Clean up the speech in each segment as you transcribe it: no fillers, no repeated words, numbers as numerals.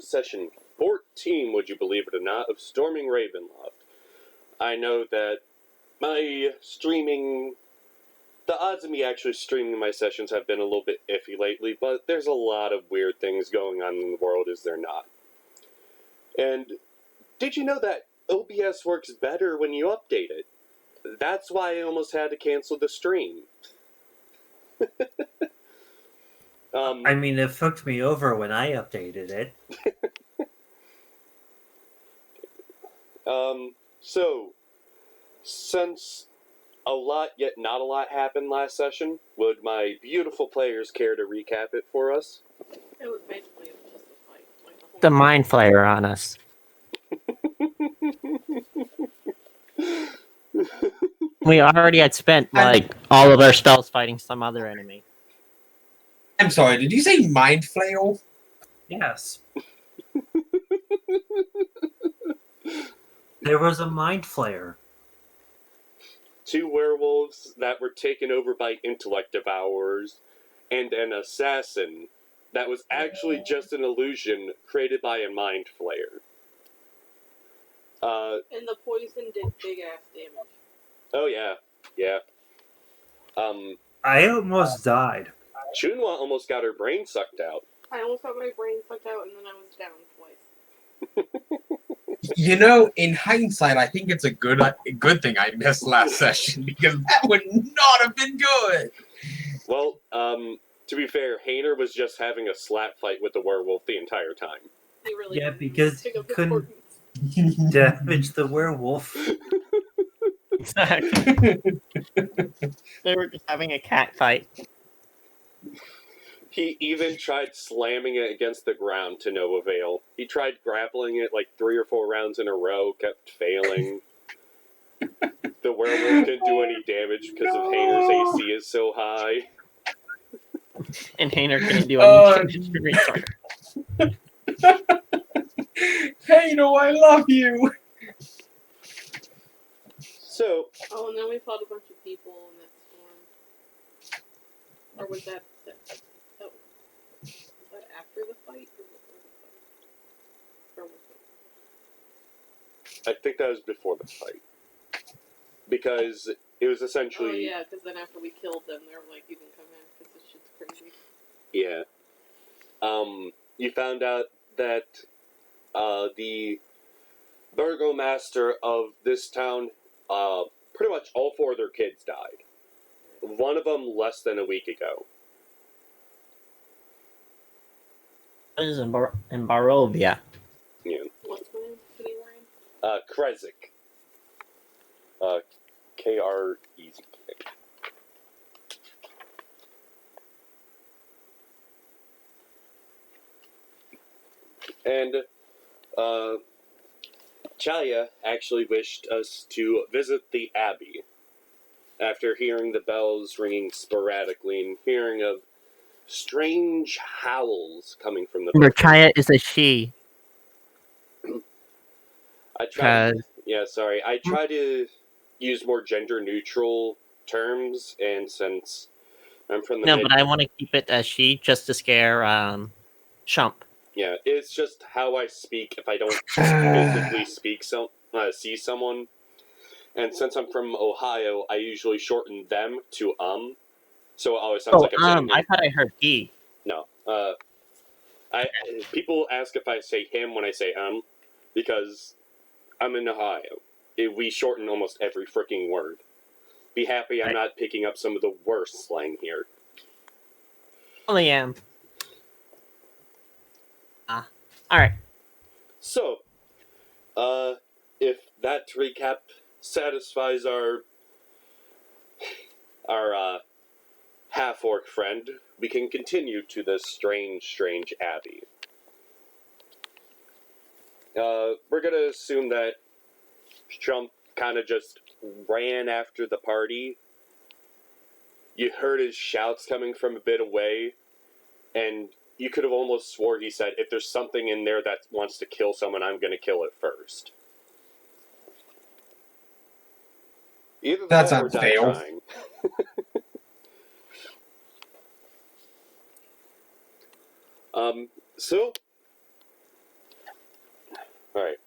for session 14, would you believe it or not, of Storming Ravenloft. I know that my streaming... The odds of me actually streaming my sessions have been a little bit iffy lately, but there's a lot of weird things going on in the world, is there not? And did you know that OBS works better when you update it? That's why I almost had to cancel the stream. I mean, it fucked me over when I updated it. So, since a lot yet not a lot happened last session, would my beautiful players care to recap it for us? It was basically just a fight. Like The mind flayer on us. We already had spent, all of our spells fighting some other enemy. I'm sorry, did you say mind flail? Yes. There was a mind flayer. 2 werewolves that were taken over by intellect devourers, and an assassin that was actually just an illusion created by a mind flayer. And the poison did big ass damage. Oh yeah. I almost died. Chunwa almost got her brain sucked out. I almost got my brain sucked out and then I was down twice. You know, in hindsight, I think it's a good thing I missed last session, because that would not have been good! Well, to be fair, Hainer was just having a slap fight with the werewolf the entire time. He really Yeah, because he couldn't damage the werewolf. Exactly. They were just having a cat fight. He even tried slamming it against the ground to no avail. He tried grappling it like 3 or 4 rounds in a row, kept failing. The werewolf didn't do any damage because of Hainer's AC is so high. And Hainer couldn't do any damage. Hainer, I love you! So... Oh, and then we fought a bunch of people in that storm. Or was that after the fight or before the fight? Or was it? I think that was before the fight. Because it was essentially... Oh yeah, because then after we killed them, they were like, you can come in, because this shit's crazy. Yeah. You found out that the burgomaster of this town, pretty much all 4 of their kids died. One of them less than a week ago. It is in Barovia. Yeah. What's the name of the city we're in? Krezk. K-R-E-Z-K. And, Chaya actually wished us to visit the Abbey after hearing the bells ringing sporadically and hearing of strange howls coming from the... Chaya is a she. I try to use more gender-neutral terms, and since I'm from the... No, but I want to keep it as she, just to scare, Shump. Yeah, it's just how I speak if I don't physically see someone. And since I'm from Ohio, I usually shorten them to so it always sounds like I'm saying I thought I heard he. No. People ask if I say him when I say because I'm in Ohio. We shorten almost every freaking word. Be happy I'm not picking up some of the worst slang here. Only am. Alright. So, if that recap satisfies our half-orc friend, we can continue to this strange abbey. We're gonna assume that Trump kind of just ran after the party. You heard his shouts coming from a bit away, and you could have almost swore he said, if there's something in there that wants to kill someone, I'm gonna kill it first. Either That's that or die unfair. trying. So, Alright.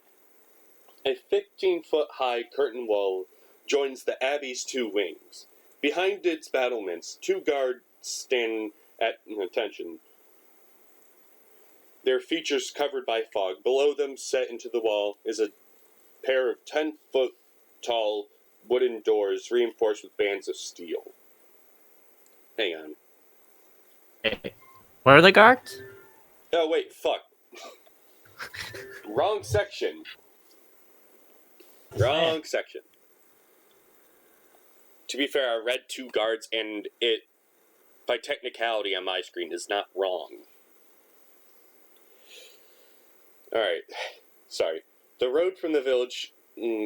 A 15-foot-high curtain wall joins the Abbey's two wings. Behind its battlements, two guards stand at attention, their features covered by fog. Below them, set into the wall, is a pair of 10-foot-tall wooden doors reinforced with bands of steel. Hang on. Where are the guards? Oh, wait, fuck. Wrong section. Wrong section. To be fair, I read two guards, and it, by technicality on my screen, is not wrong. Alright, sorry. The road from the village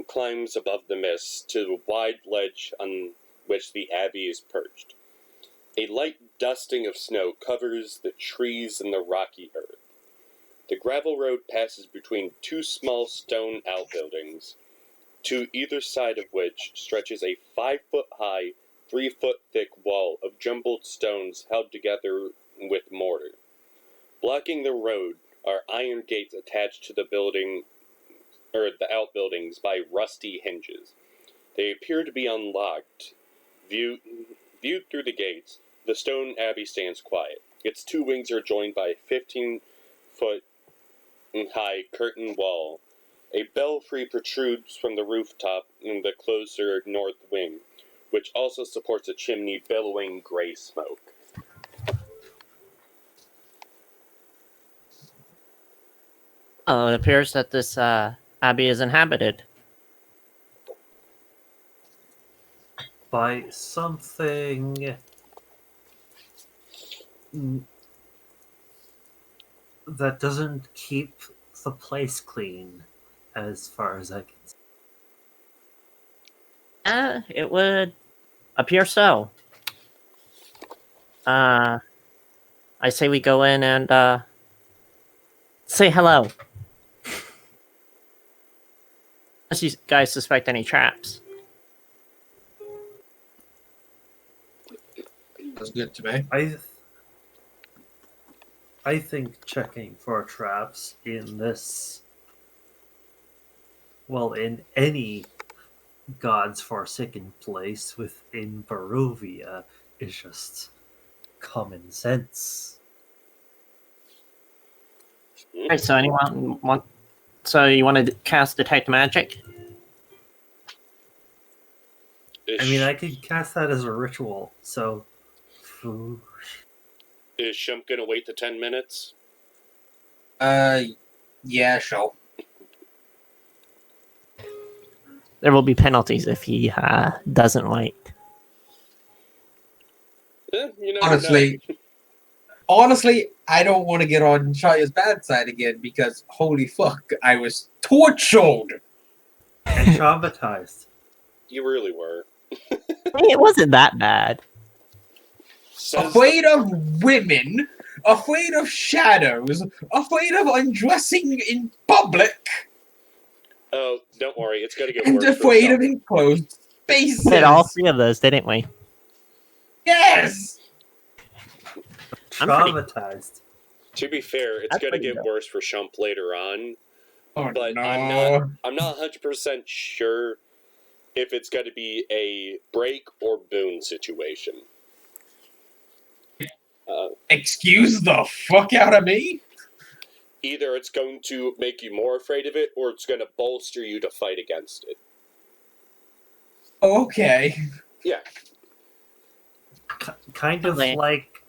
climbs above the mist to the wide ledge on which the abbey is perched. A light dusting of snow covers the trees and the rocky earth. The gravel road passes between two small stone outbuildings, to either side of which stretches a 5-foot-high, 3-foot-thick wall of jumbled stones held together with mortar. Blocking the road are iron gates attached to the outbuildings by rusty hinges. They appear to be unlocked. Viewed through the gates, the stone abbey stands quiet. Its two wings are joined by a 15-foot-high curtain wall. A belfry protrudes from the rooftop in the closer north wing, which also supports a chimney billowing gray smoke. Oh, it appears that this abbey is inhabited. By something that doesn't keep the place clean, as far as I can see. It would appear so. I say we go in and say hello. Unless you guys suspect any traps. That's good to me. I think checking for traps in this, well, in any God's forsaken place within Barovia is just common sense. Alright, so anyone want? So you want to cast Detect Magic? I mean, I could cast that as a ritual, so... Is Shump gonna wait the 10 minutes? Yeah, sure. There will be penalties if he doesn't wait. You know, Honestly, I don't want to get on Shaya's bad side again because holy fuck, I was tortured. and traumatized. You really were. It wasn't that bad. Afraid of women, afraid of shadows, afraid of undressing in public, Oh, don't worry, it's gonna get and worse. And afraid of enclosed spaces. We did all three of those, didn't we? Yes! Traumatized. To be fair, it's That's gonna pretty get dope. worse for Shump later on. Oh, But no. I'm not 100% sure if it's gonna be a break or boon situation. Excuse the fuck out of me? Either it's going to make you more afraid of it, or it's gonna bolster you to fight against it. Okay. Yeah. Kind of Okay. like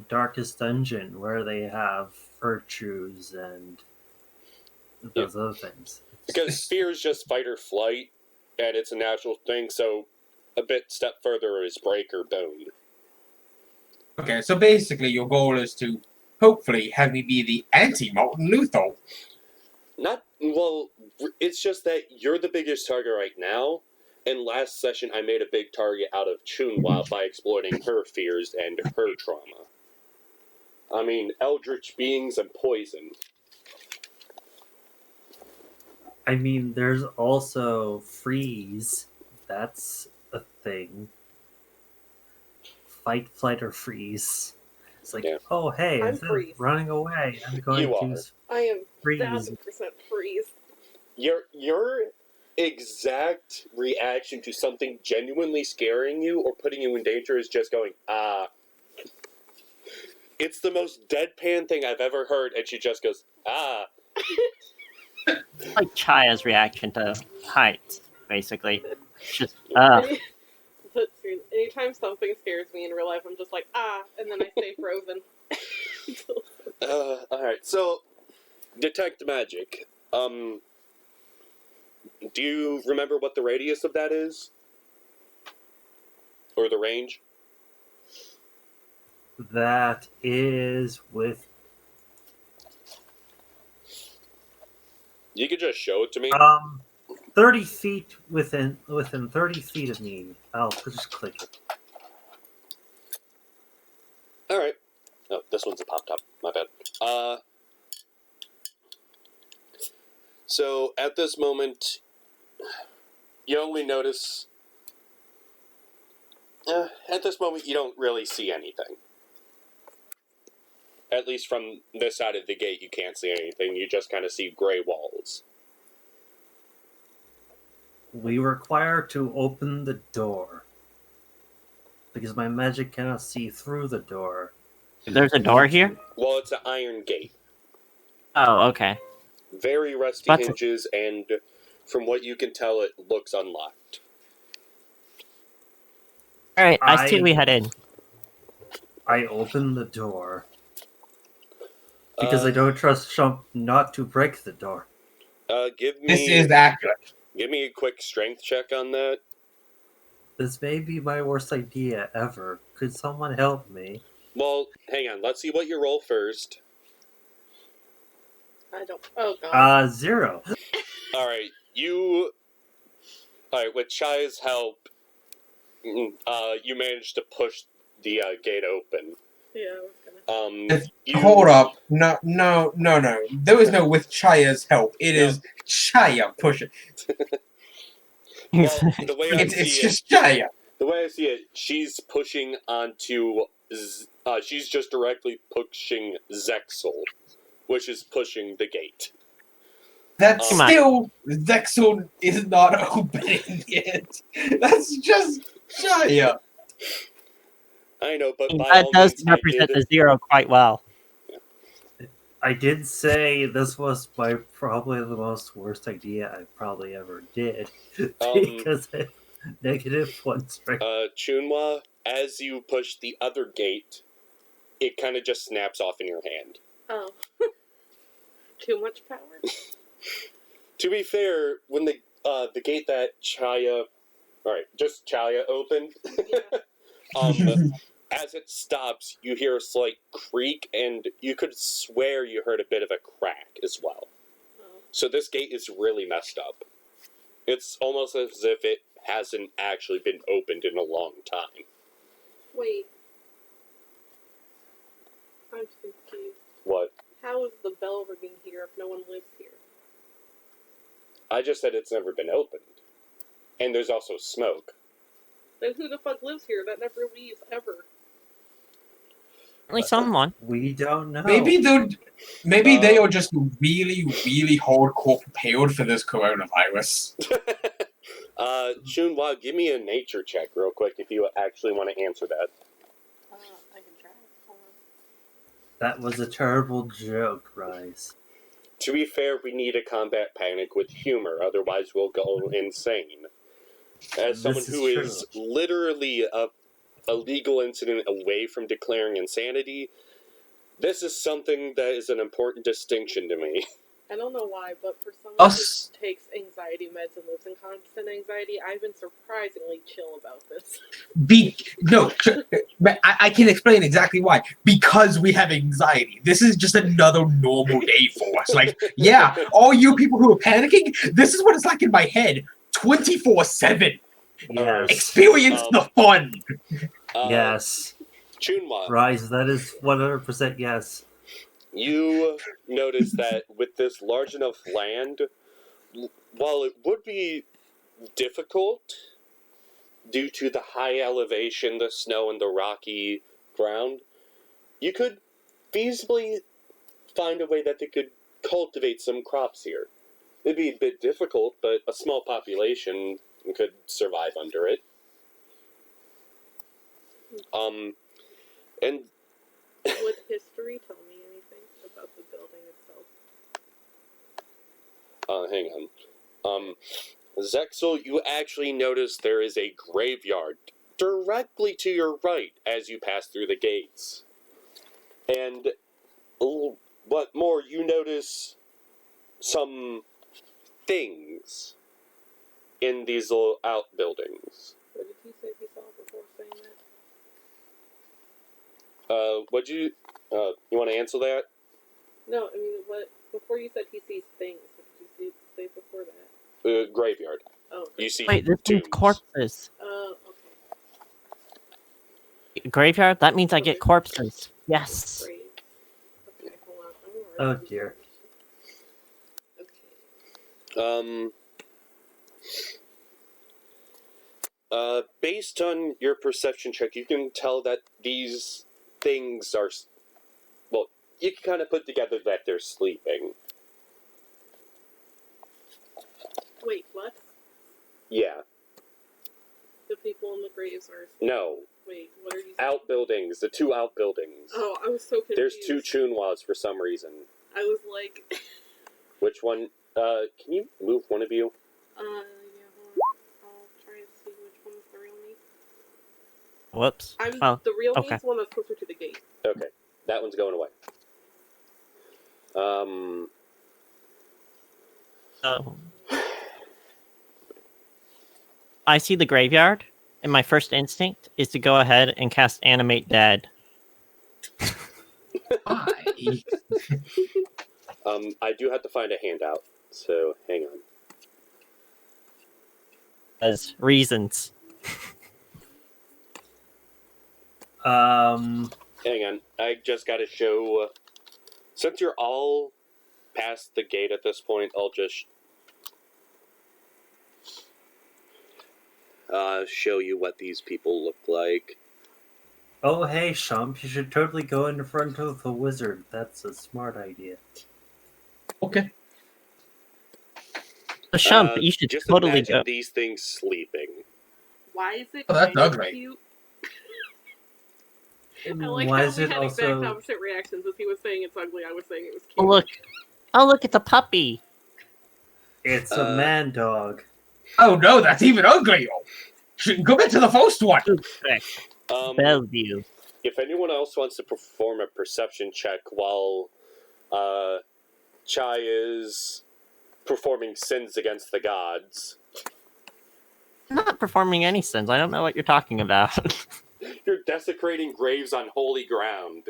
Darkest Dungeon, where they have virtues and those other things. Because fear is just fight or flight, and it's a natural thing, so a bit step further is break or boon. Okay, so basically your goal is to hopefully have me be the anti-Martin Luther. Well, it's just that you're the biggest target right now, and last session I made a big target out of Chunwa by exploiting her fears and her trauma. I mean, eldritch beings and poison. I mean, there's also freeze. That's a thing. Fight, flight, or freeze. It's like, oh hey, I'm instead of freeze. running away, I'm going You to are. I am freeze. 1000% freeze. freeze. Your exact reaction to something genuinely scaring you or putting you in danger is just going, ah. It's the most deadpan thing I've ever heard, and she just goes, ah. Like Chaya's reaction to heights, basically. Just, But seriously, anytime something scares me in real life, I'm just like, ah, and then I stay frozen. Alright, so, detect magic. Do you remember what the radius of that is? Or the range? That is with You could just show it to me. 30 feet within 30 feet of me. I'll just click it. Alright. Oh, this one's a pop-top. My bad. So, at this moment, you only notice... at this moment, you don't really see anything. At least from this side of the gate, you can't see anything. You just kind of see gray walls. We require to open the door. Because my magic cannot see through the door. there's a door here? Well, it's an iron gate. Oh, okay. Very rusty But- hinges, and from what you can tell, it looks unlocked. Alright, I see we head in. I open the door. Because I don't trust Shump not to break the door. Give me... This is accurate. Give me a quick strength check on that. This may be my worst idea ever. Could someone help me? Well, hang on. Let's see what you roll first. I don't. Oh god. 0. Alright, you... Alright, with Chai's help, you managed to push the gate open. Yeah, I was gonna. Hold up. No. There is no with Chaya's help. It is Chaya pushing. Well, the way I It's see just Chaya. the way I see it, she's pushing onto... she's just directly pushing Zexel, which is pushing the gate. That's Come on. still Zexel is not opening it. That's just Chaya. I know, but by That all does means, I represent did- the 0 quite well. I did say this was probably the most worst idea I probably ever did. Because I have -1 strength. Chunwa, as you push the other gate, it kind of just snaps off in your hand. Oh. Too much power? To be fair, when the gate that Chaya... Alright, just Chaya opened. As it stops, you hear a slight creak, and you could swear you heard a bit of a crack as well. Oh. So this gate is really messed up. It's almost as if it hasn't actually been opened in a long time. Wait. I'm confused. What? How is the bell ringing here if no one lives here? I just said it's never been opened. And there's also smoke. Then who the fuck lives here? That never leaves, ever. Only someone. We don't know. Maybe they are just really, really hardcore prepared for this coronavirus. Chunwa, give me a nature check real quick if you actually want to answer that. I can try. Hold on. That was a terrible joke, Rise. To be fair, we need to combat panic with humor, otherwise we'll go insane. As someone This is who true. is literally a legal incident away from declaring insanity, this is something that is an important distinction to me. I don't know why, but for someone Us- who takes anxiety meds and lives in constant anxiety, I've been surprisingly chill about this. I can explain exactly why. Because we have anxiety. This is just another normal day for us. Like, yeah, all you people who are panicking, this is what it's like in my head 24/7. Yes. Experience the fun. Yes. Chunwa, Rise, that is 100% yes. you notice that with this large enough land, while it would be difficult due to the high elevation, the snow, and the rocky ground, you could feasibly find a way that they could cultivate some crops here. It'd be a bit difficult, but a small population could survive under it. And Would history tell me anything about the building itself? hang on. Zexel, you actually notice there is a graveyard directly to your right as you pass through the gates. And what more, you notice some things in these little outbuildings. What did he say he saw before saying that? You want to answer that? No, I mean, what before you said he sees things? What did you say before that? Graveyard. Oh, You see Wait, this means tombs. corpses. Okay. Graveyard? That means I get corpses. Yes. Great. Okay, hold on. I'm gonna write Oh this dear. down. Okay. Based on your perception check, you can tell that these things are, well, you can kind of put together that they're sleeping. Wait, what? Yeah. The people in the graves are. No. Wait, what are you saying? Outbuildings. The two outbuildings. Oh, I was so confused. There's two Chunwas for some reason. I was like. Which one? Can you move one of you? Yeah, hold on. I'll try and see which one's the real me. Whoops. The real me okay. is one that's closer to the gate. Okay. That one's going away. So, I see the graveyard, and my first instinct is to go ahead and cast Animate Dead. Why? I do have to find a handout, so hang on. As reasons. Hang on. I just gotta show... since you're all past the gate at this point, I'll just... show you what these people look like. Oh hey, Shump, you should totally go in front of the wizard. That's a smart idea. Okay. The Shump, you should just totally imagine go. these things sleeping. Why is it? Oh, that's kind of ugly. Cute? I like Why how is we it had exact also? opposite reactions. As he was saying it's ugly, I was saying it was cute. Oh, look. Oh, look, it's a puppy. It's a man dog. Oh no, that's even uglier. Go back to the first one. Bellevue. If anyone else wants to perform a perception check while Chai is performing sins against the gods. I'm not performing any sins. I don't know what you're talking about. You're desecrating graves on holy ground.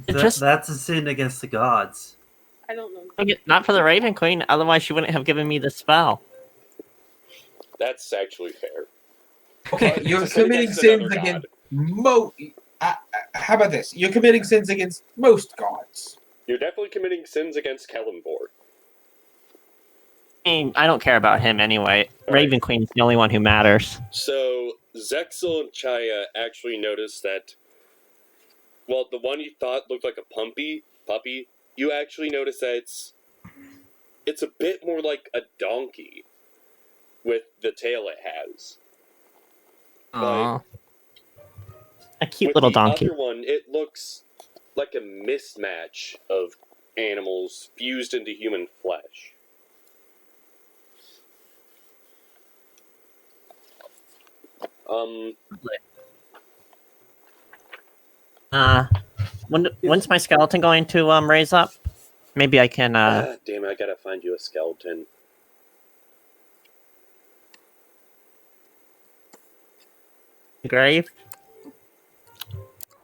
That's a sin against the gods. I don't know. Not for the Raven Queen, otherwise she wouldn't have given me the spell. That's actually fair. Okay, It's you're a sin committing against sins another against god. how about this? You're committing sins against most gods. You're definitely committing sins against Kellenborg. I mean, I don't care about him anyway. All Raven right. Queen's the only one who matters. So, Zexel and Chaya actually noticed that, well, the one you thought looked like a puppy, you actually notice that it's a bit more like a donkey with the tail it has. Aww. A cute With little the donkey. other one, it looks like a mismatch of animals fused into human flesh. When's my skeleton going to raise up? Maybe I can Damn it, I gotta find you a skeleton. grave.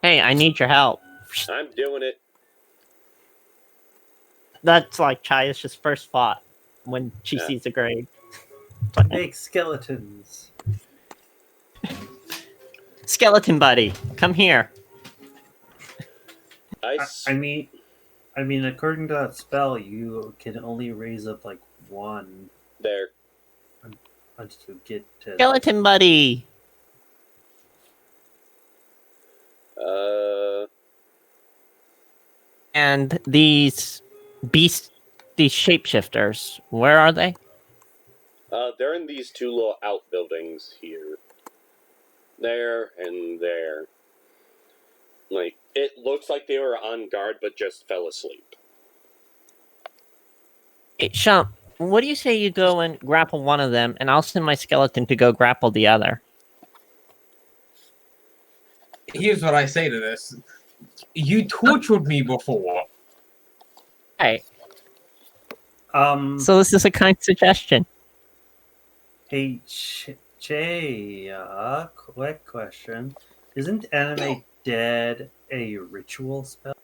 Hey, I need your help. I'm doing it. That's like Chaya's just first thought when she Yeah. sees a grave. Make skeletons. Skeleton buddy, come here. I mean, according to that spell, you can only raise up like one There. until you get to. Skeleton buddy. And these these shapeshifters, where are they? They're in these two little outbuildings here. There and there. Like, it looks like they were on guard, but just fell asleep. Hey, Shump, what do you say you go and grapple one of them, and I'll send my skeleton to go grapple the other? Here's what I say to this. You tortured me before. Hey, Um. so this is a kind suggestion. Hey, Jay, quick question. Isn't Animate Dead a ritual spell?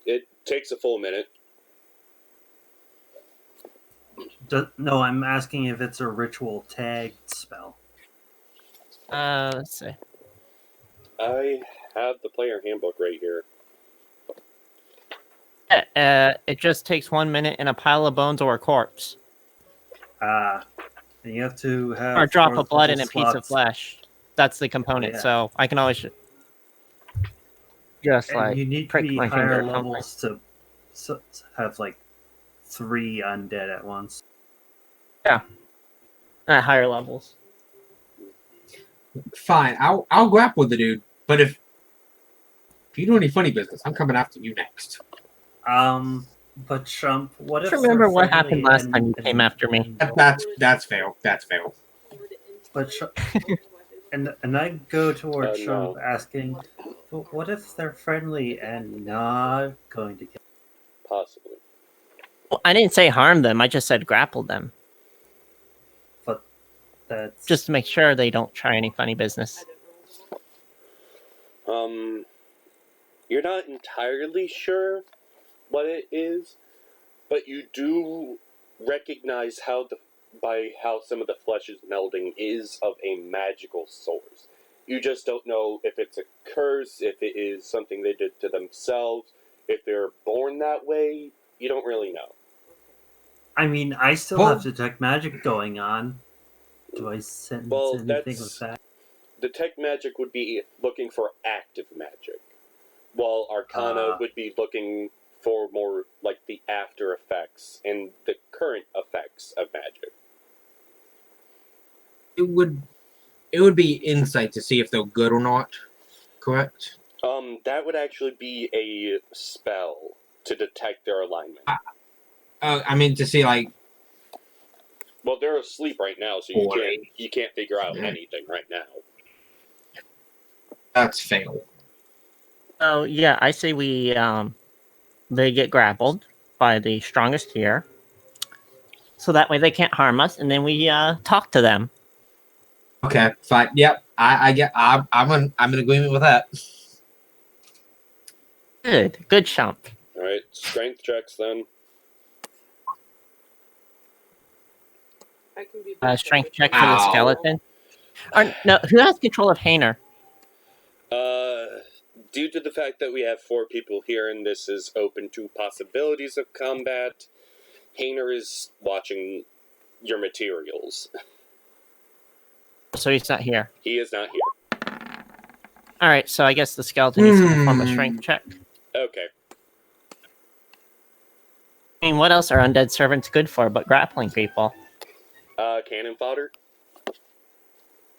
It takes a full minute. No, I'm asking if it's a ritual tagged spell. Let's see. I have the player handbook right here. It just takes 1 minute and a pile of bones or a corpse. And you have to have... Or a drop fourth of blood level and a piece of slots. flesh. That's the component, Yeah. so I can always just, And like, you need to prick be my finger higher or something. levels to have, like, 3 undead at once. At higher levels. Fine, I'll grapple the dude, but if you do any funny business, I'm coming after you next. But Shump, what if Just remember they're what happened friendly last time you came after me. That's fair. That's fair. But and I go towards Shump No. asking, but what if they're friendly and not going to kill? Possibly. Well, I didn't say harm them, I just said grapple them. But that's Just to make sure they don't try any funny business. You're not entirely sure what it is, but you do recognize by how some of the flesh is melding is of a magical source. You just don't know if it's a curse, if it is something they did to themselves, if they're born that way. You don't really know. I mean, I still Well- have detect magic going on. Do I sense Well, anything with that? Detect magic would be looking for active magic, while Arcana would be looking for more like the after effects and the current effects of magic. It would be insight to see if they're good or not. Correct. That would actually be a spell to detect their alignment. I mean to see like. Well, they're asleep right now, so you can't figure out anything right now. That's fair. Oh, yeah, I say they get grappled by the strongest here. So that way they can't harm us, and then we talk to them. Okay, fine. Yep, I'm in agreement with that. Good Shump. Alright, strength checks then. I can be Strength check for the Ow. skeleton. Or, no, who has control of Hainer? Due to the fact that we have 4 people here and this is open to possibilities of combat, Hainer is watching your materials. So he's not here. He is not here. Alright, so I guess the skeleton needs to perform a strength check. Okay. I mean, what else are undead servants good for but grappling people? Cannon fodder.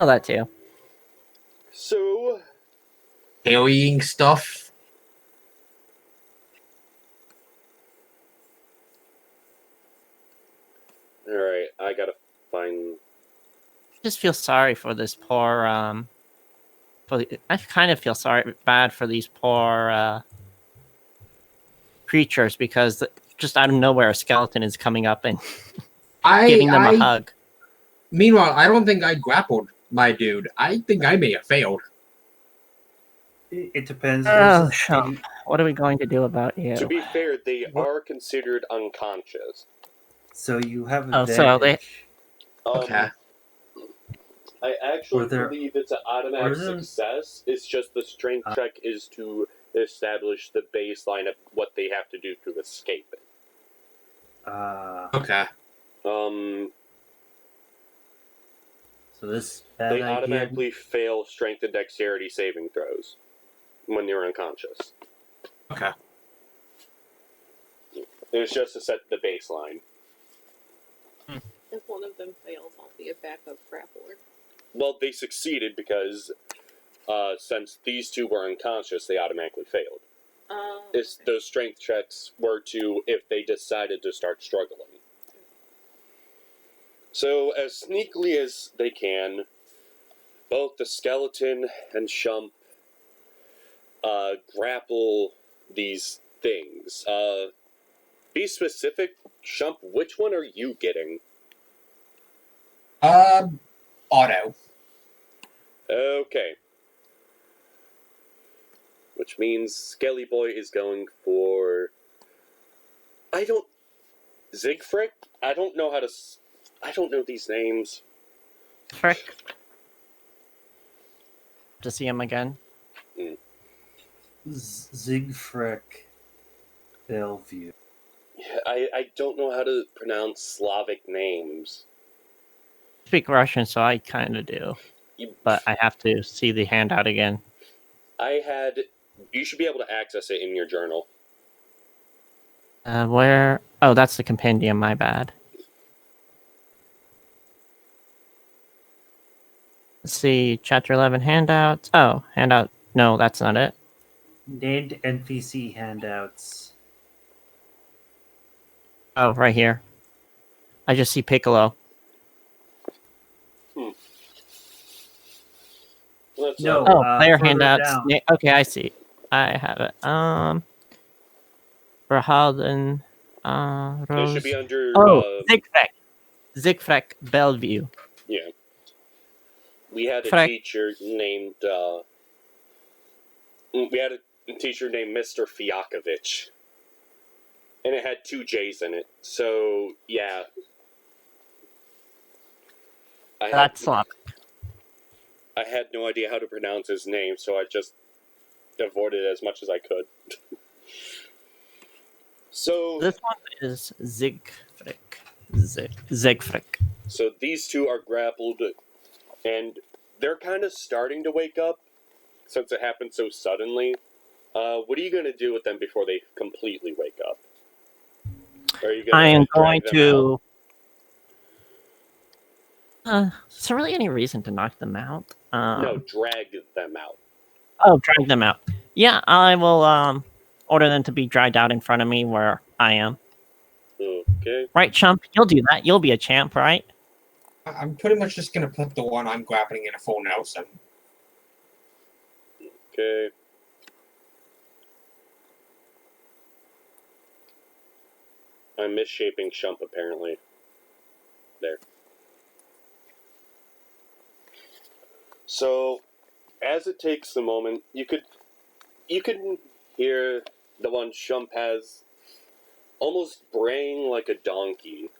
Oh, that too. So, Carrying stuff. alright, I gotta find... I just feel sorry for this poor, I kind of feel bad for these poor, creatures, because just out of nowhere a skeleton is coming up and giving them a hug. Meanwhile, I don't think I grappled my dude. I think I may have failed. It depends. Oh, Shump. What are we going to do about you? To be fair, they are considered unconscious. So you have Oh, advantage. so they- Okay. I actually Or there- believe it's an automatic or isn't- success. It's just the strength check is to establish the baseline of what they have to do to escape it. Okay. So this bad They idea. automatically fail strength and dexterity saving throws when they're unconscious. Okay. It was just to set the baseline. If one of them fails, I'll be a backup grappler. Well, they succeeded because since these two were unconscious, they automatically failed. Those strength checks were to if they decided to start struggling. So, as sneakily as they can, both the skeleton and Shump grapple these things. Be specific, Shump, which one are you getting? Auto. Okay. Which means Skelly Boy is going for... Zigfrick? I don't know how to... I don't know these names. Frick. To see him again. Zigfrick Bellevue. Yeah, I don't know how to pronounce Slavic names. I speak Russian, so I kind of do. But I have to see the handout again. You should be able to access it in your journal. Where? Oh, that's the compendium, my bad. Let's see, Chapter 11 handouts. Oh, handout. No, that's not it. Named NPC handouts. Oh, right here. I just see Piccolo. Let's, No. Player further handouts. down. Okay, I see. I have it. Verhalden. it Rose. should be under... Oh, Zigfrick. Zigfrick Bellevue. Yeah. We had a Frick. teacher named... we had a teacher named Mr. Fiakovich. And it had 2 J's in it. So, yeah. That's sloppy. I had no idea how to pronounce his name, so I just avoided it as much as I could. So... This one is Zigfrick. Zigfrick. So these two are grappled, and they're kind of starting to wake up, since it happened so suddenly. What are you going to do with them before they completely wake up? Are you I am drag going them to... is there really any reason to knock them out? No, drag them out. Oh, drag them out. Yeah, I will order them to be dragged out in front of me where I am. Okay. Right, Chump? You'll do that. You'll be a champ, right? I'm pretty much just gonna put the one I'm grappling in a full Nelson. Okay. I'm misshaping Shump, apparently. There. So, as it takes a moment, you can hear the one Shump has almost braying like a donkey.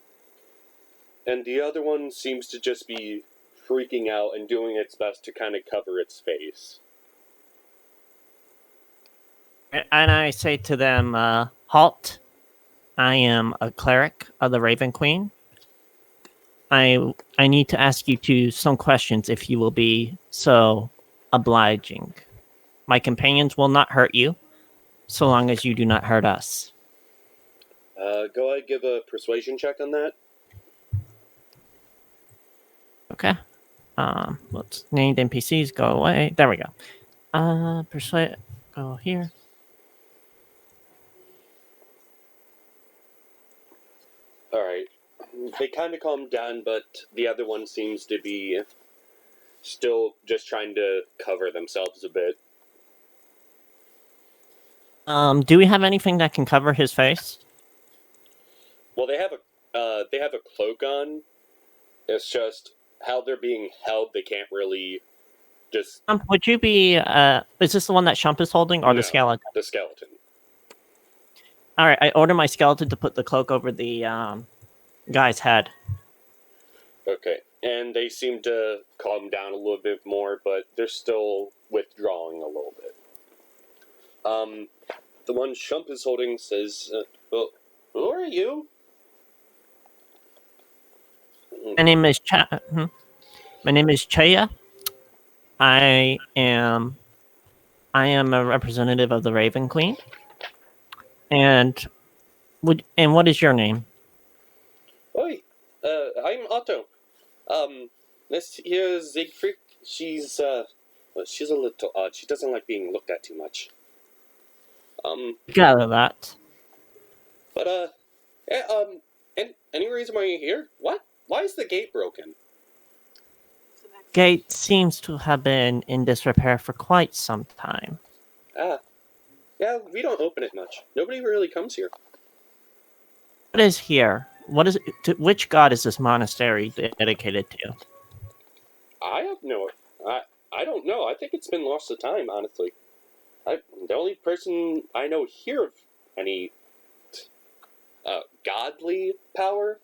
And the other one seems to just be freaking out and doing its best to kind of cover its face. And I say to them, halt. I am a cleric of the Raven Queen. I need to ask you some questions if you will be so obliging. My companions will not hurt you, so long as you do not hurt us. Go ahead, give a persuasion check on that. Okay. Let's named NPCs go away. There we go. Persuade. Go here. Alright. They kind of calmed down, but the other one seems to be still just trying to cover themselves a bit. Do we have anything that can cover his face? Well, they have a cloak on. It's just how they're being held, they can't really just... Would you be, is this the one that Shump is holding, or No, the skeleton? The skeleton. Alright, I order my skeleton to put the cloak over the, guy's head. Okay. And they seem to calm down a little bit more, but they're still withdrawing a little bit. The one Shump is holding says, well, who are you? My name is My name is Chaya. I am a representative of the Raven Queen, and And what is your name? Oi, I'm Otto. This here is Siegfried. She's well, she's a little odd. She doesn't like being looked at too much. Gather that. But yeah, and any reason why you're here? What? Why is the gate broken? It's an accident. Gate seems to have been in disrepair for quite some time. Ah, yeah, we don't open it much. Nobody really comes here. What is here? What is which god is this monastery dedicated to? I have no. I don't know. I think it's been lost to time, honestly. The only person I know here of any godly power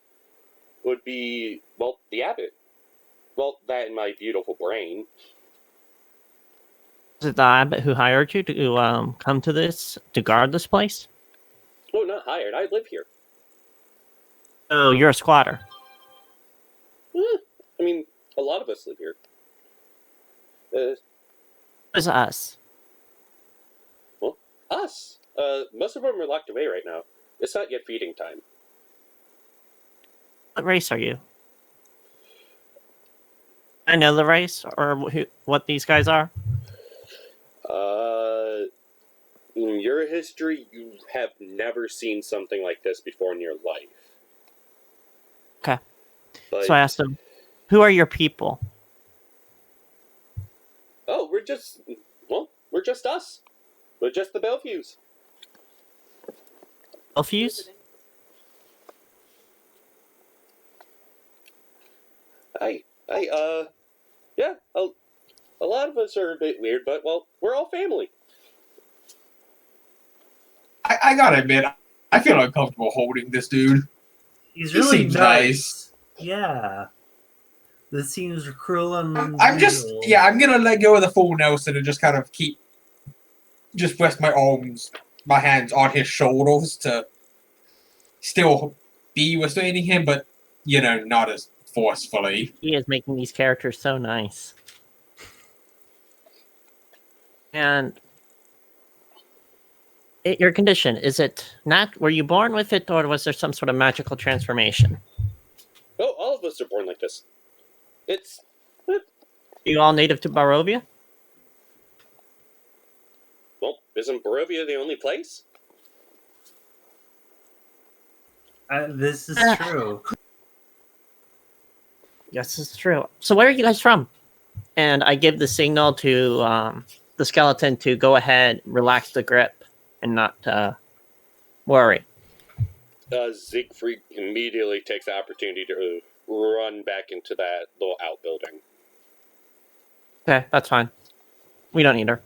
would be, well, the abbot. Well, that in my beautiful brain. Is it the abbot who hired you to come to guard this place? Oh, not hired. I live here. Oh, you're a squatter. I mean, a lot of us live here. What is us? Us. Most of them are locked away right now. It's not yet feeding time. What race are you? I know the race or what these guys are. In your history, you have never seen something like this before in your life. Okay. But, So I asked them, "Who are your people?" oh, we're just us. We're just the Belleviews. Elfies? Yeah, a lot of us are a bit weird, but, well, we're all family. I gotta admit, I feel uncomfortable holding this dude. He's This really seems nice. Yeah. This seems cruel and I'm just, unusual. yeah, I'm gonna let go of the full Nelson and just kind of just rest my hands on his shoulders to still be restraining him, but, not as forcefully. He is making these characters so nice. And your condition, is it not? Were you born with it, or was there some sort of magical transformation? Oh, all of us are born like this. It's... Are you all native to Barovia? Well, isn't Barovia the only place? This is true. Yes, it's true. So where are you guys from? And I give the signal to the skeleton to go ahead, relax the grip, and not worry. Siegfried immediately takes the opportunity to run back into that little outbuilding. Okay, that's fine. We don't need her.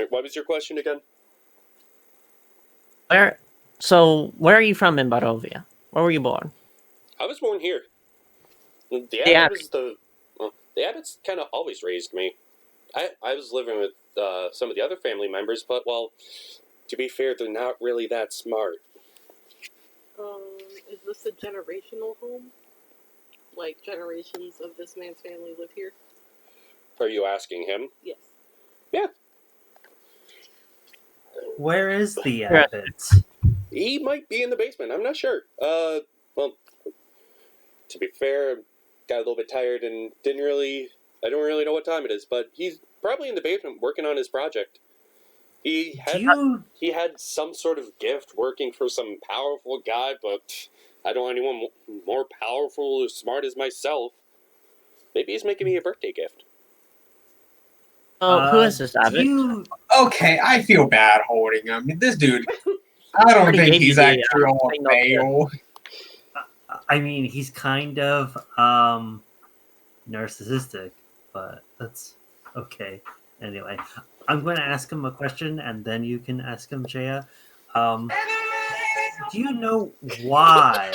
What was your question again? Where are you from in Barovia? Where were you born? I was born here. The Yeah. abbot was the abbot's kind of always raised me. I was living with some of the other family members, but, well, to be fair, they're not really that smart. Is this a generational home? Like, generations of this man's family live here? Are you asking him? Yes. Yeah. Where is the abbot? He might be in the basement. I'm not sure. Well, to be fair, got a little bit tired and I don't really know what time it is, but he's probably in the basement working on his project. He had some sort of gift working for some powerful guy, but I don't want anyone more powerful or smart as myself. Maybe he's making me a birthday gift. Oh, who is this abbot? Okay, I feel bad holding him. This dude, I don't think he's actually on bail. I mean, he's kind of narcissistic, but that's okay. Anyway, I'm going to ask him a question, and then you can ask him, Jaya. Do you know why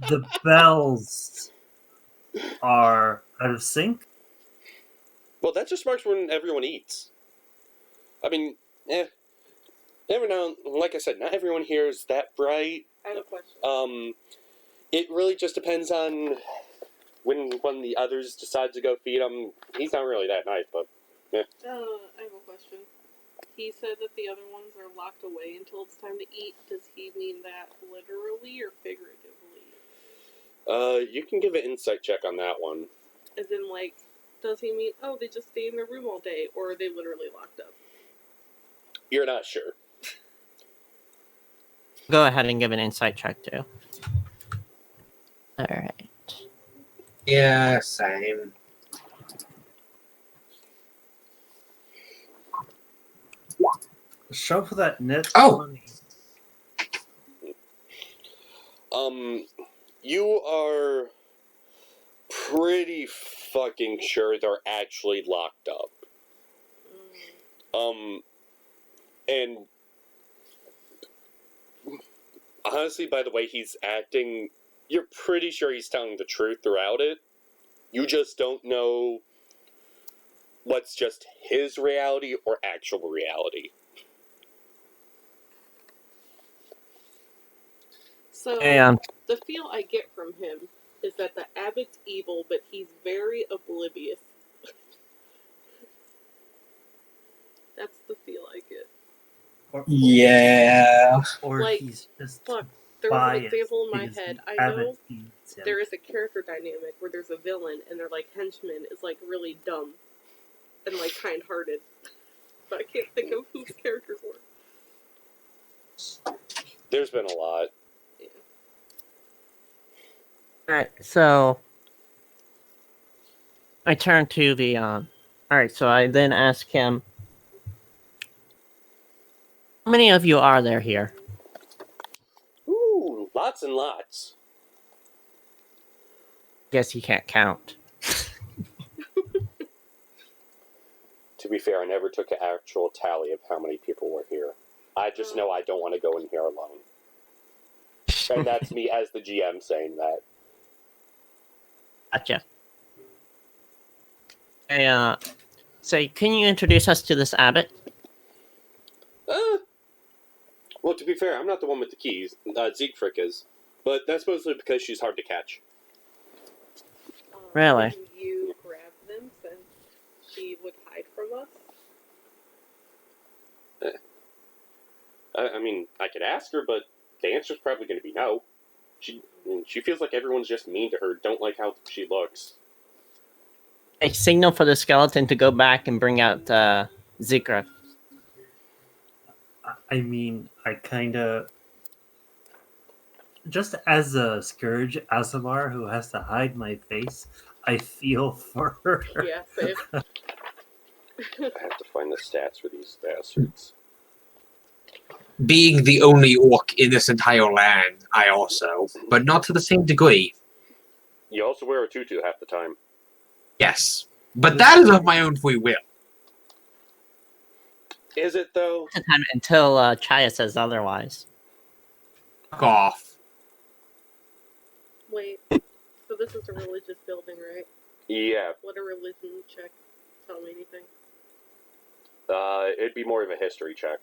the bells are out of sync? Well, that just marks when everyone eats. I mean, every now, like I said, not everyone here is that bright. I have a question. It really just depends on when the others decide to go feed him. He's not really that nice, but I have a question. He said that the other ones are locked away until it's time to eat. Does he mean that literally or figuratively? You can give an insight check on that one. As in, like, does he mean, oh, they just stay in their room all day, or are they literally locked up? You're not sure. Go ahead and give an insight check too. All right. Yeah, same. Show for that net Oh! 20. You are pretty fucking sure they're actually locked up. And honestly, by the way he's acting, you're pretty sure he's telling the truth throughout it. You just don't know what's just his reality or actual reality. So, And the feel I get from him is that the abbot's evil, but he's very oblivious. That's the feel I get. Yeah. Or Like, he's just Look, there was an biased example in my because head. the I know abbot feeds him. there is a character dynamic where there's a villain and their, like, henchman is, like, really dumb and, like, kind-hearted. But I can't think of whose characters were. There's been a lot. Yeah. all right, so I turn to the. All right, so I then ask him, "How many of you are there here?" Ooh, lots and lots. Guess he can't count. To be fair, I never took an actual tally of how many people were here. I just know I don't want to go in here alone. And that's me as the GM saying that. Gotcha. Hey, say, can you introduce us to this abbot? Well, to be fair, I'm not the one with the keys. Siegfried is. But that's mostly because she's hard to catch. Really? Can you grab them since she would hide from us? I mean, I could ask her, but the answer's probably going to be no. She feels like everyone's just mean to her, don't like how she looks. A signal for the skeleton to go back and bring out Zikra. I mean, I kind of... Just as a Scourge Asimar who has to hide my face, I feel for her. Yeah, same. I have to find the stats for these bastards. Being the only orc in this entire land, I also, but not to the same degree. You also wear a tutu half the time. Yes. But that is of my own free will. Is it, though? Until Chaya says otherwise. Fuck off. Wait, so this is a religious building, right? Yeah. What a religion check. Tell me anything. It'd be more of a history check.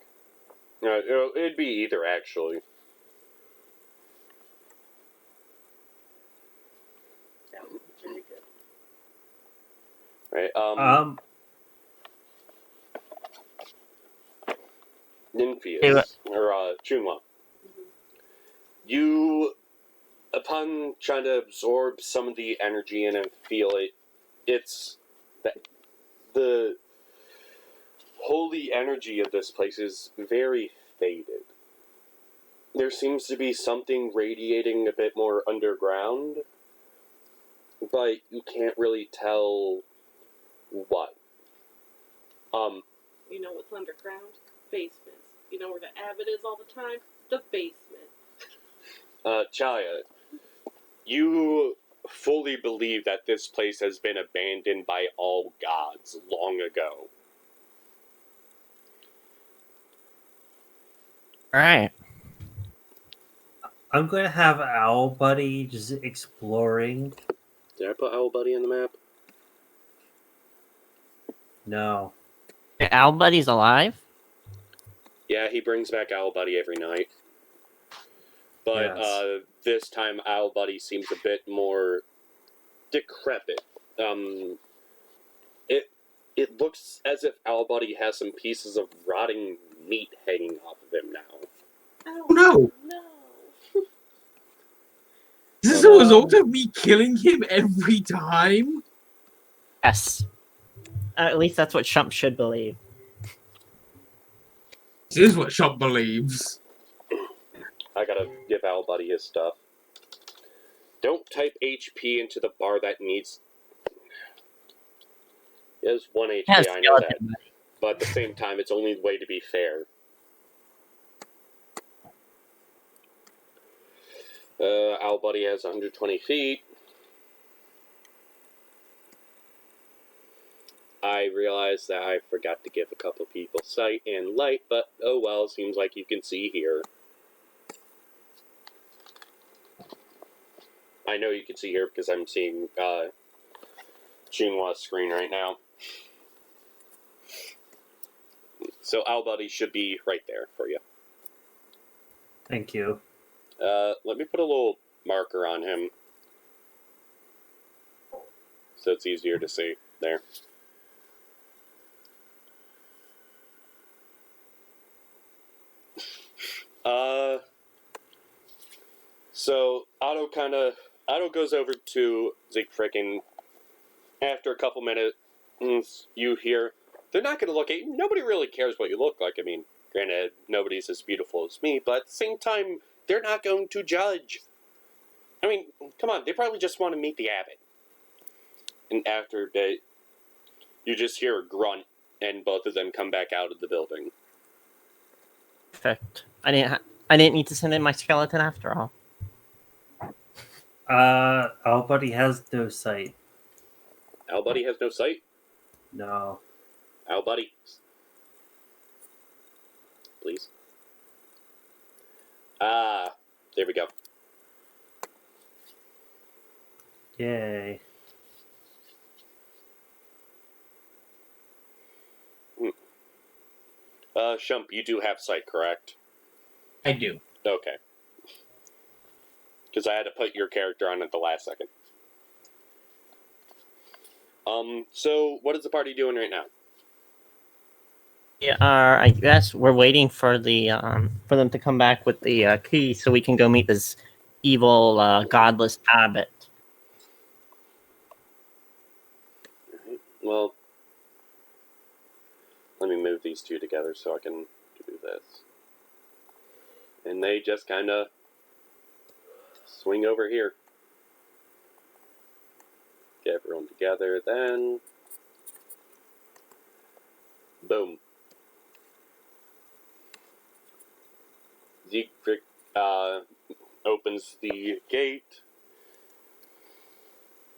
It'd be either, actually. That was very good. Right, Nympheus, or Chunwa. You, upon trying to absorb some of the energy in and feel it, it's the holy energy of this place is very faded. There seems to be something radiating a bit more underground, but you can't really tell what. You know what's underground? Basements. You know where the abbot is all the time? The basement. Chaya, you fully believe that this place has been abandoned by all gods long ago. Alright. I'm going to have Owl Buddy just exploring. Did I put Owl Buddy in the map? No. Owl Buddy's alive? Yeah, he brings back Owl Buddy every night. But Yes. This time Owl Buddy seems a bit more decrepit. It looks as if Albuddy has some pieces of rotting meat hanging off of him now. Oh no. no. Is this a No. result of me killing him every time? Yes. At least that's what Shump should believe. This is what Shump believes. I gotta give Albuddy his stuff. Don't type HP into the bar that needs... It has 1 HP, Yes, I know that. skeleton buddy. But at the same time, it's only the way to be fair. Albuddy has 120 feet. I realized that I forgot to give a couple people sight and light, but oh well, seems like you can see here. I know you can see here because I'm seeing Chunwa's screen right now. So Albuddy should be right there for you. Thank you. Let me put a little marker on him so it's easier to see. There. So Otto goes over to Siegfried, and after a couple minutes, you hear, they're not going to look at you. Nobody really cares what you look like. I mean, granted, nobody's as beautiful as me, but at the same time, they're not going to judge. I mean, come on, they probably just want to meet the abbot. And after a bit, you just hear a grunt, and both of them come back out of the building. Perfect. I didn't need to send in my skeleton after all. Albuddy has no sight. Albuddy has no sight. No. Albuddy. Please. There we go. Yay. Shump, you do have sight, correct? I do. Okay. Because I had to put your character on at the last second. So what is the party doing right now? Yeah, I guess we're waiting for the for them to come back with the key so we can go meet this evil godless abbot. Well, let me move these two together so I can do this. And they just kind of swing over here. Get everyone together, then... Boom. Siegfried opens the gate.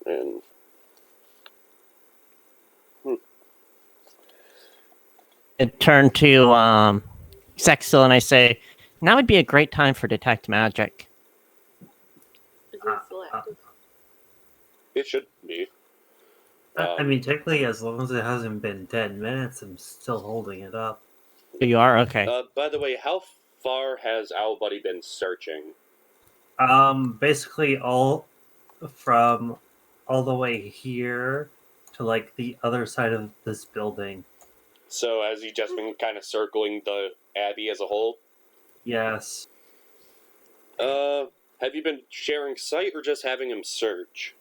And... I turn to Sexil and I say, now would be a great time for detect magic. Is it still active? It should be. I mean, technically, as long as it hasn't been 10 minutes, I'm still holding it up. You are? Okay. By the way, how far has Albuddy been searching? Basically all the way here to like the other side of this building. So has he just been kind of circling the Abbey as a whole? Yes. Have you been sharing sight or just having him search?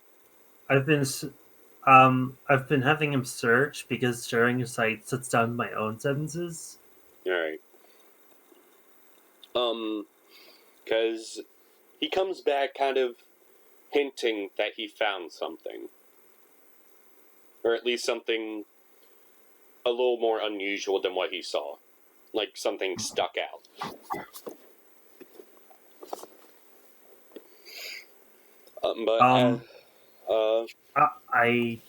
I've been having him search because sharing his sight sets down my own sentences. Alright. Because he comes back kind of hinting that he found something. Or at least something a little more unusual than what he saw. Like something stuck out. I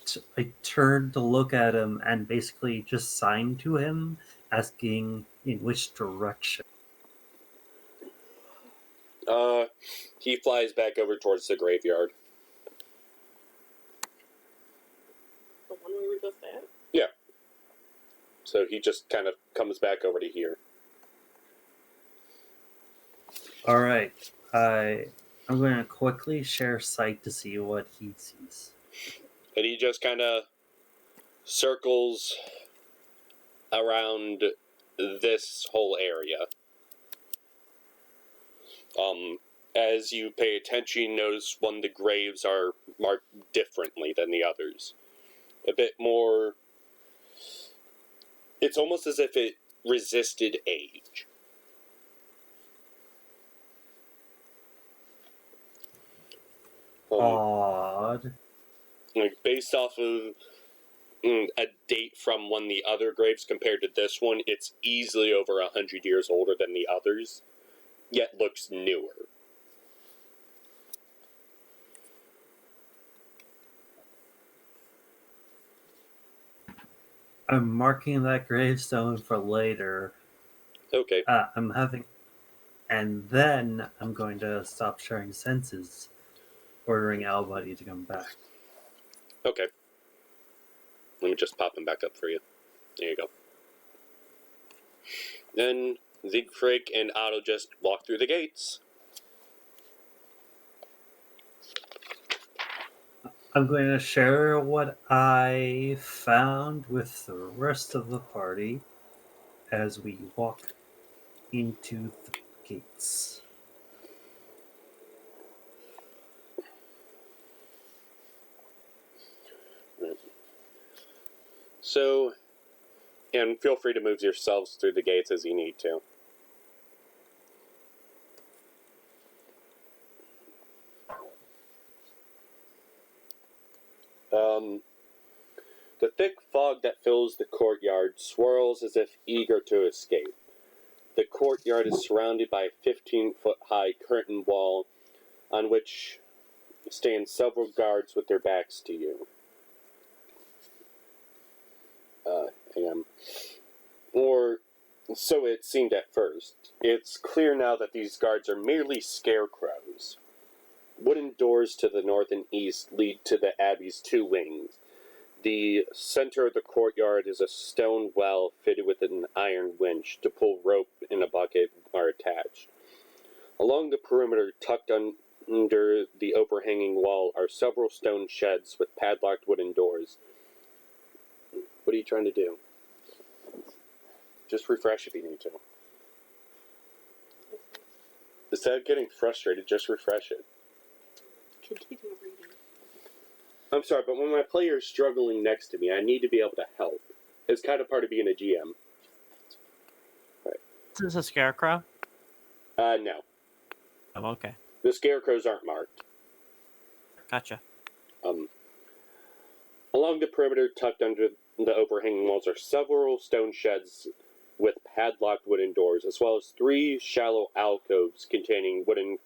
turned to look at him and basically just signed to him, asking in which direction. He flies back over towards the graveyard. The one we were just at? Yeah. So he just kind of comes back over to here. All right, I'm going to quickly share sight to see what he sees. And he just kind of circles around this whole area. As you pay attention, you notice one of the graves are marked differently than the others. A bit more... It's almost as if it resisted age. Odd. Like, based off of a date from one of the other graves compared to this one, it's easily over 100 years older than the others, yet looks newer. I'm marking that gravestone for later. Okay. And then I'm going to stop sharing senses, ordering Albuddy to come back. Okay. Let me just pop him back up for you. There you go. Then Siegfried and Otto just walk through the gates. I'm going to share what I found with the rest of the party as we walk into the gates. So, and feel free to move yourselves through the gates as you need to. The thick fog that fills the courtyard swirls as if eager to escape. The courtyard is surrounded by a 15-foot-high curtain wall on which stand several guards with their backs to you. Or so it seemed at first. It's clear now that these guards are merely scarecrows. Wooden doors to the north and east lead to the Abbey's two wings. The center of the courtyard is a stone well fitted with an iron winch to pull rope in a bucket are attached. Along the perimeter, tucked under the overhanging wall, are several stone sheds with padlocked wooden doors. What are you trying to do? Just refresh if you need to. Instead of getting frustrated, just refresh it. Continue reading. I'm sorry, but when my player is struggling next to me, I need to be able to help. It's kind of part of being a GM. This is a scarecrow? No. Oh, okay. The scarecrows aren't marked. Gotcha. Along the perimeter, tucked under the overhanging walls, are several stone sheds with padlocked wooden doors, as well as 3 shallow alcoves containing wooden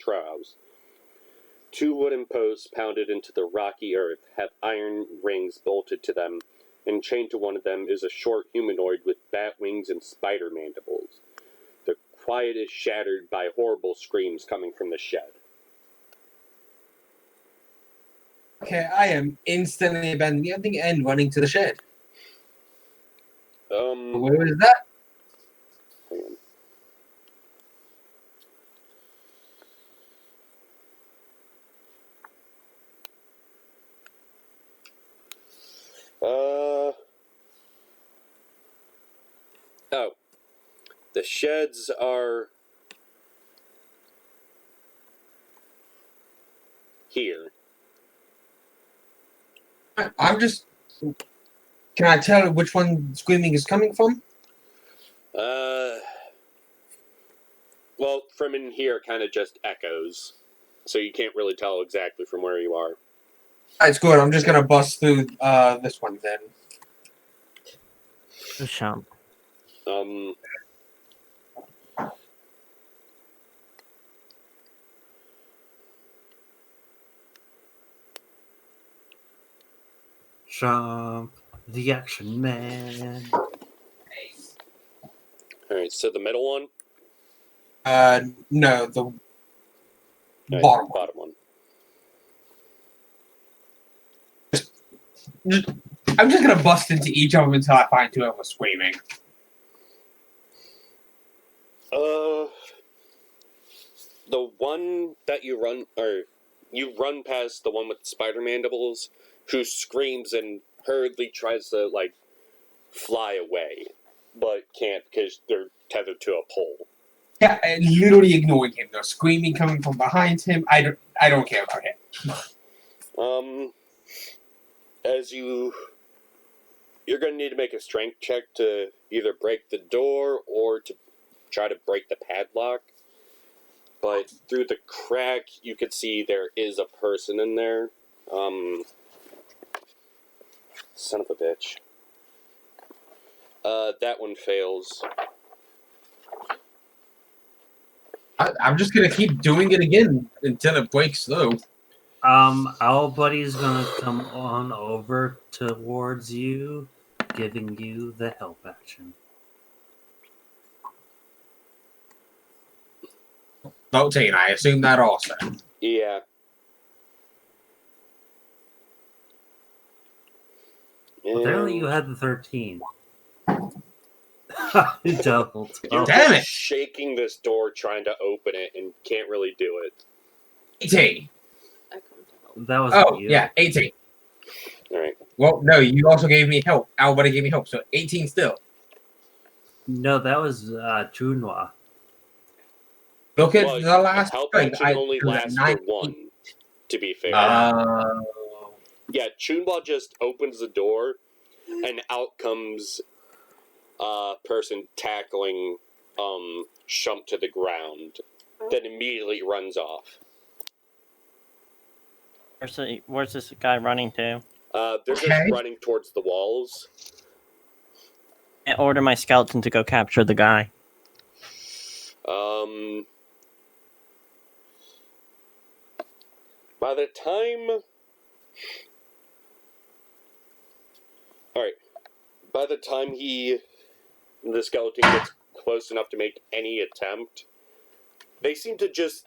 troughs. 2 wooden posts pounded into the rocky earth have iron rings bolted to them, and chained to one of them is a short humanoid with bat wings and spider mandibles. The quiet is shattered by horrible screams coming from the shed. Okay, I am instantly abandoning everything and running to the shed. Where is that? Hang on. Oh. The sheds are here. I'm just. Can I tell which one screaming is coming from? Well, from in here, kind of just echoes. So you can't really tell exactly from where you are. That's good. I'm just gonna bust through this one then. The shop. Jump, the action man. Alright, so the middle one? No, the Right, bottom one. I'm just gonna bust into each of them until I find whoever was screaming. The one that you run past the one with the spider mandibles, who screams and hurriedly tries to, like, fly away, but can't because they're tethered to a pole. Yeah, literally ignoring him. They're screaming coming from behind him. I don't care about him. As you're going to need to make a strength check to either break the door or to try to break the padlock. But through the crack, you could see there is a person in there. Son of a bitch. That one fails. I'm just gonna keep doing it again until it breaks through. Our buddy's gonna come on over towards you, giving you the help action. 13, I assume that also. Yeah. Apparently, you had the 13. Doubled. You're Damn just it. shaking this door trying to open it and can't really do it. 18. I come to help. That was Oh, you. yeah, 18. Alright. Well, no, you also gave me help. Our buddy gave me help, so 18 still. No, that was Chunwa. Look at Well, the last help thing. action only it was a lasts for 19. one, to be fair. Yeah, Chunwa just opens the door, and out comes a person tackling Shump to the ground, then immediately runs off. Where's this guy running to? They're just Okay. running towards the walls. I order my skeleton to go capture the guy. By the time... Alright. By the time the skeleton gets close enough to make any attempt, they seem to just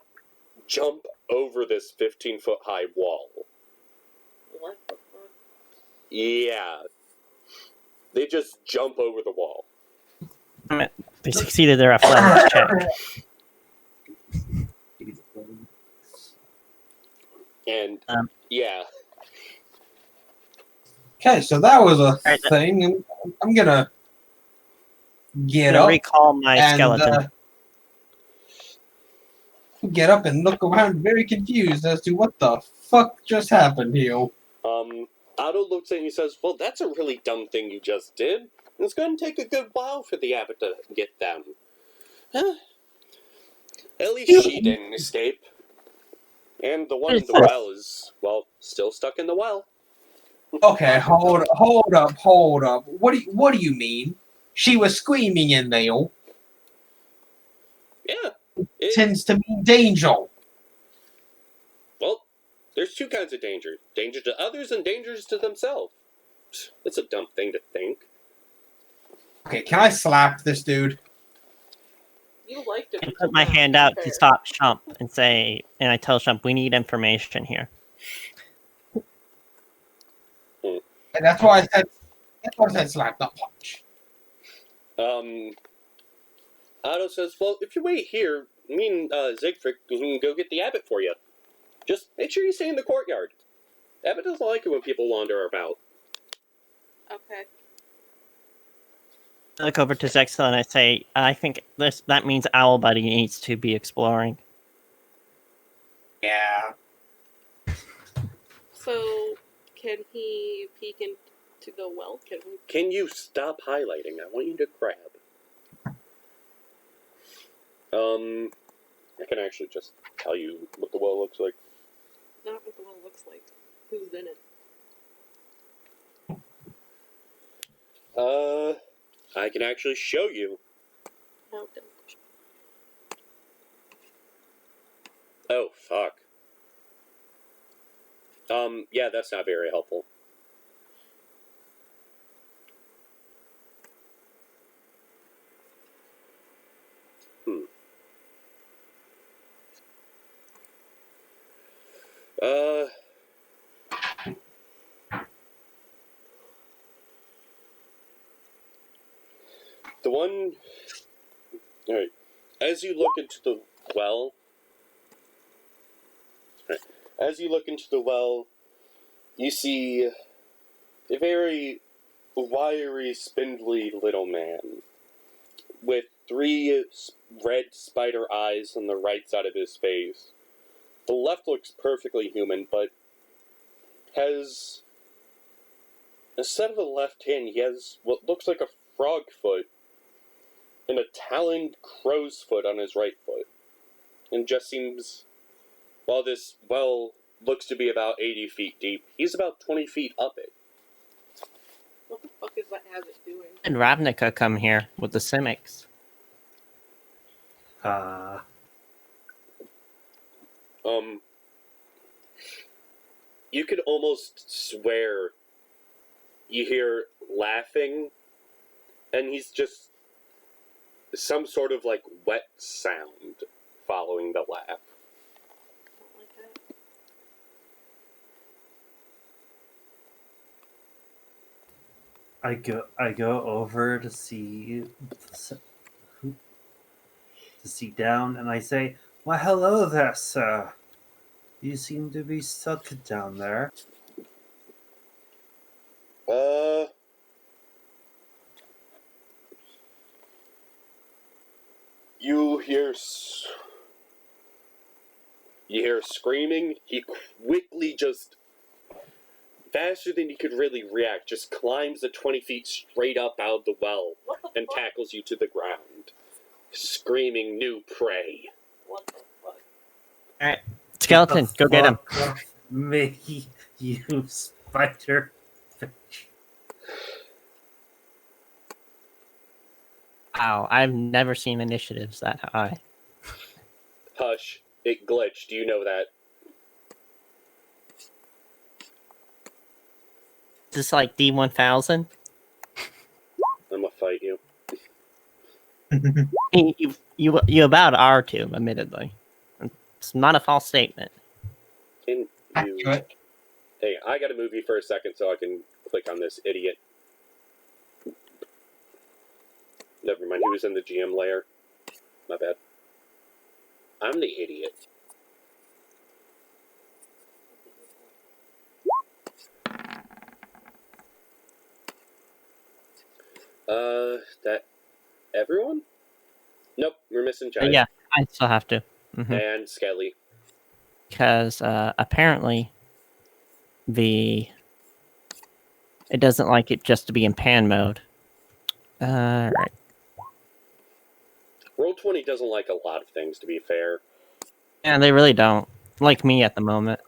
jump over this 15-foot high wall. What the fuck? Yeah. They just jump over the wall. They succeeded their athletics check. And, yeah. Okay, so that was a Alright, thing, and I'm gonna get I'll up recall my and skeleton. get up and look around, very confused as to what the fuck just happened here. Otto looks at you and says, well, that's a really dumb thing you just did. It's going to take a good while for the abbot to get them. Huh? At least she didn't escape. And the one in the well is, well, still stuck in the well. Okay, hold up. What do you mean? She was screaming in there. Yeah. Tends to mean danger. Well, there's two kinds of danger. Danger to others and dangers to themselves. It's a dumb thing to think. Okay, can I slap this dude? You liked it. I put my hand out to stop Shump and I tell Shump, we need information here. And that's why I said slap, not punch. Otto says, well, if you wait here, me and Siegfried can go get the abbot for you. Just make sure you stay in the courtyard. Abbot doesn't like it when people wander about. Okay. I look over to Zexel and I say, I think that means Owl Buddy needs to be exploring. Yeah. So, can he peek into the well? Can you stop highlighting? I want you to grab. I can actually just tell you what the well looks like. Not what the well looks like. Who's in it? I can actually show you. No, don't. Oh, fuck. Yeah, that's not very helpful. The one... Alright. As you look into the well... As you look into the well, you see A very wiry, spindly little man with 3 red spider eyes on the right side of his face. The left looks perfectly human, but has, instead of a left hand, he has what looks like a frog foot and a taloned crow's foot on his right foot. And just seems, while this well looks to be about 80 feet deep, he's about 20 feet up it. What the fuck is that abbot doing? And Ravnica come here with the Simics. You could almost swear you hear laughing, and he's just some sort of like wet sound following the laugh. Don't like that. I go over to see down, and I say, "Well, hello there, sir. You seem to be stuck down there." You hear screaming. He quickly, just faster than you could really react, just climbs the 20 feet straight up out of the well What the and fuck? tackles you to the ground, screaming new prey. What the fuck? Alright, Skeleton, go get him. Fuck off me, you spider fish. Wow, I've never seen initiatives that high. Hush, it glitched. Do you know that? Is this like D1000? I'm gonna fight you. You about are too, admittedly. It's not a false statement. Can you... Accurate. Hey, I gotta move you for a second so I can click on this idiot. Never mind, he was in the GM layer. My bad. I'm the idiot. That everyone? Nope, we're missing Jai. Yeah, I still have to. Mm-hmm. And Skelly. Because apparently it doesn't like it just to be in pan mode. Right. Roll20 doesn't like a lot of things, to be fair. And they really don't. Like me at the moment.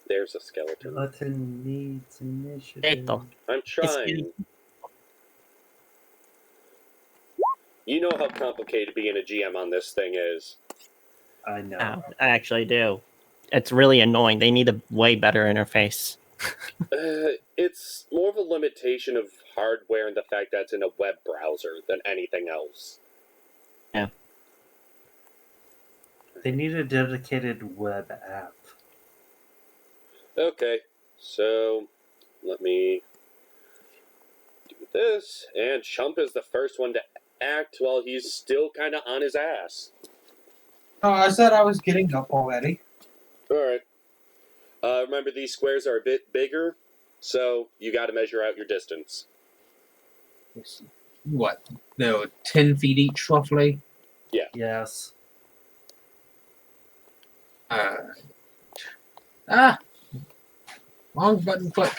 There's a skeleton. Skeleton needs initiative. Eto. I'm trying. You know how complicated being a GM on this thing is. I know. I actually do. It's really annoying. They need a way better interface. It's more of a limitation of hardware and the fact that it's in a web browser than anything else. Yeah. They need a dedicated web app. Okay, so let me do this. And Chump is the first one to act while he's still kind of on his ass. Oh, I said I was getting up already. Alright. Remember, these squares are a bit bigger, so you got to measure out your distance. What? They were 10 feet each, roughly? Yes. Wrong button click.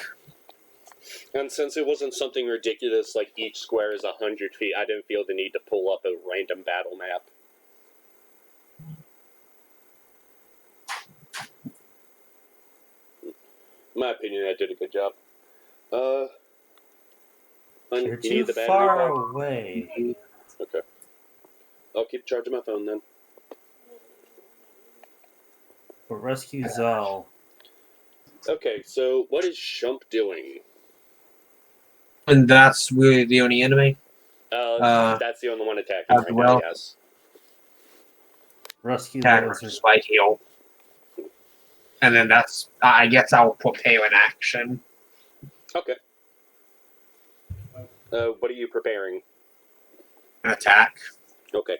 And since it wasn't something ridiculous like each square is 100 feet, I didn't feel the need to pull up a random battle map. In my opinion, I did a good job. You're you need too the battery far pack? away. Okay. I'll keep charging my phone then. But rescue Zal. Okay, so what is Shump doing? And that's really the only enemy? That's the only one attacking right well. now, yes. Rescue Attack those. versus fight heal. And then that's, I guess I'll prepare an action. Okay. What are you preparing? An attack. Okay.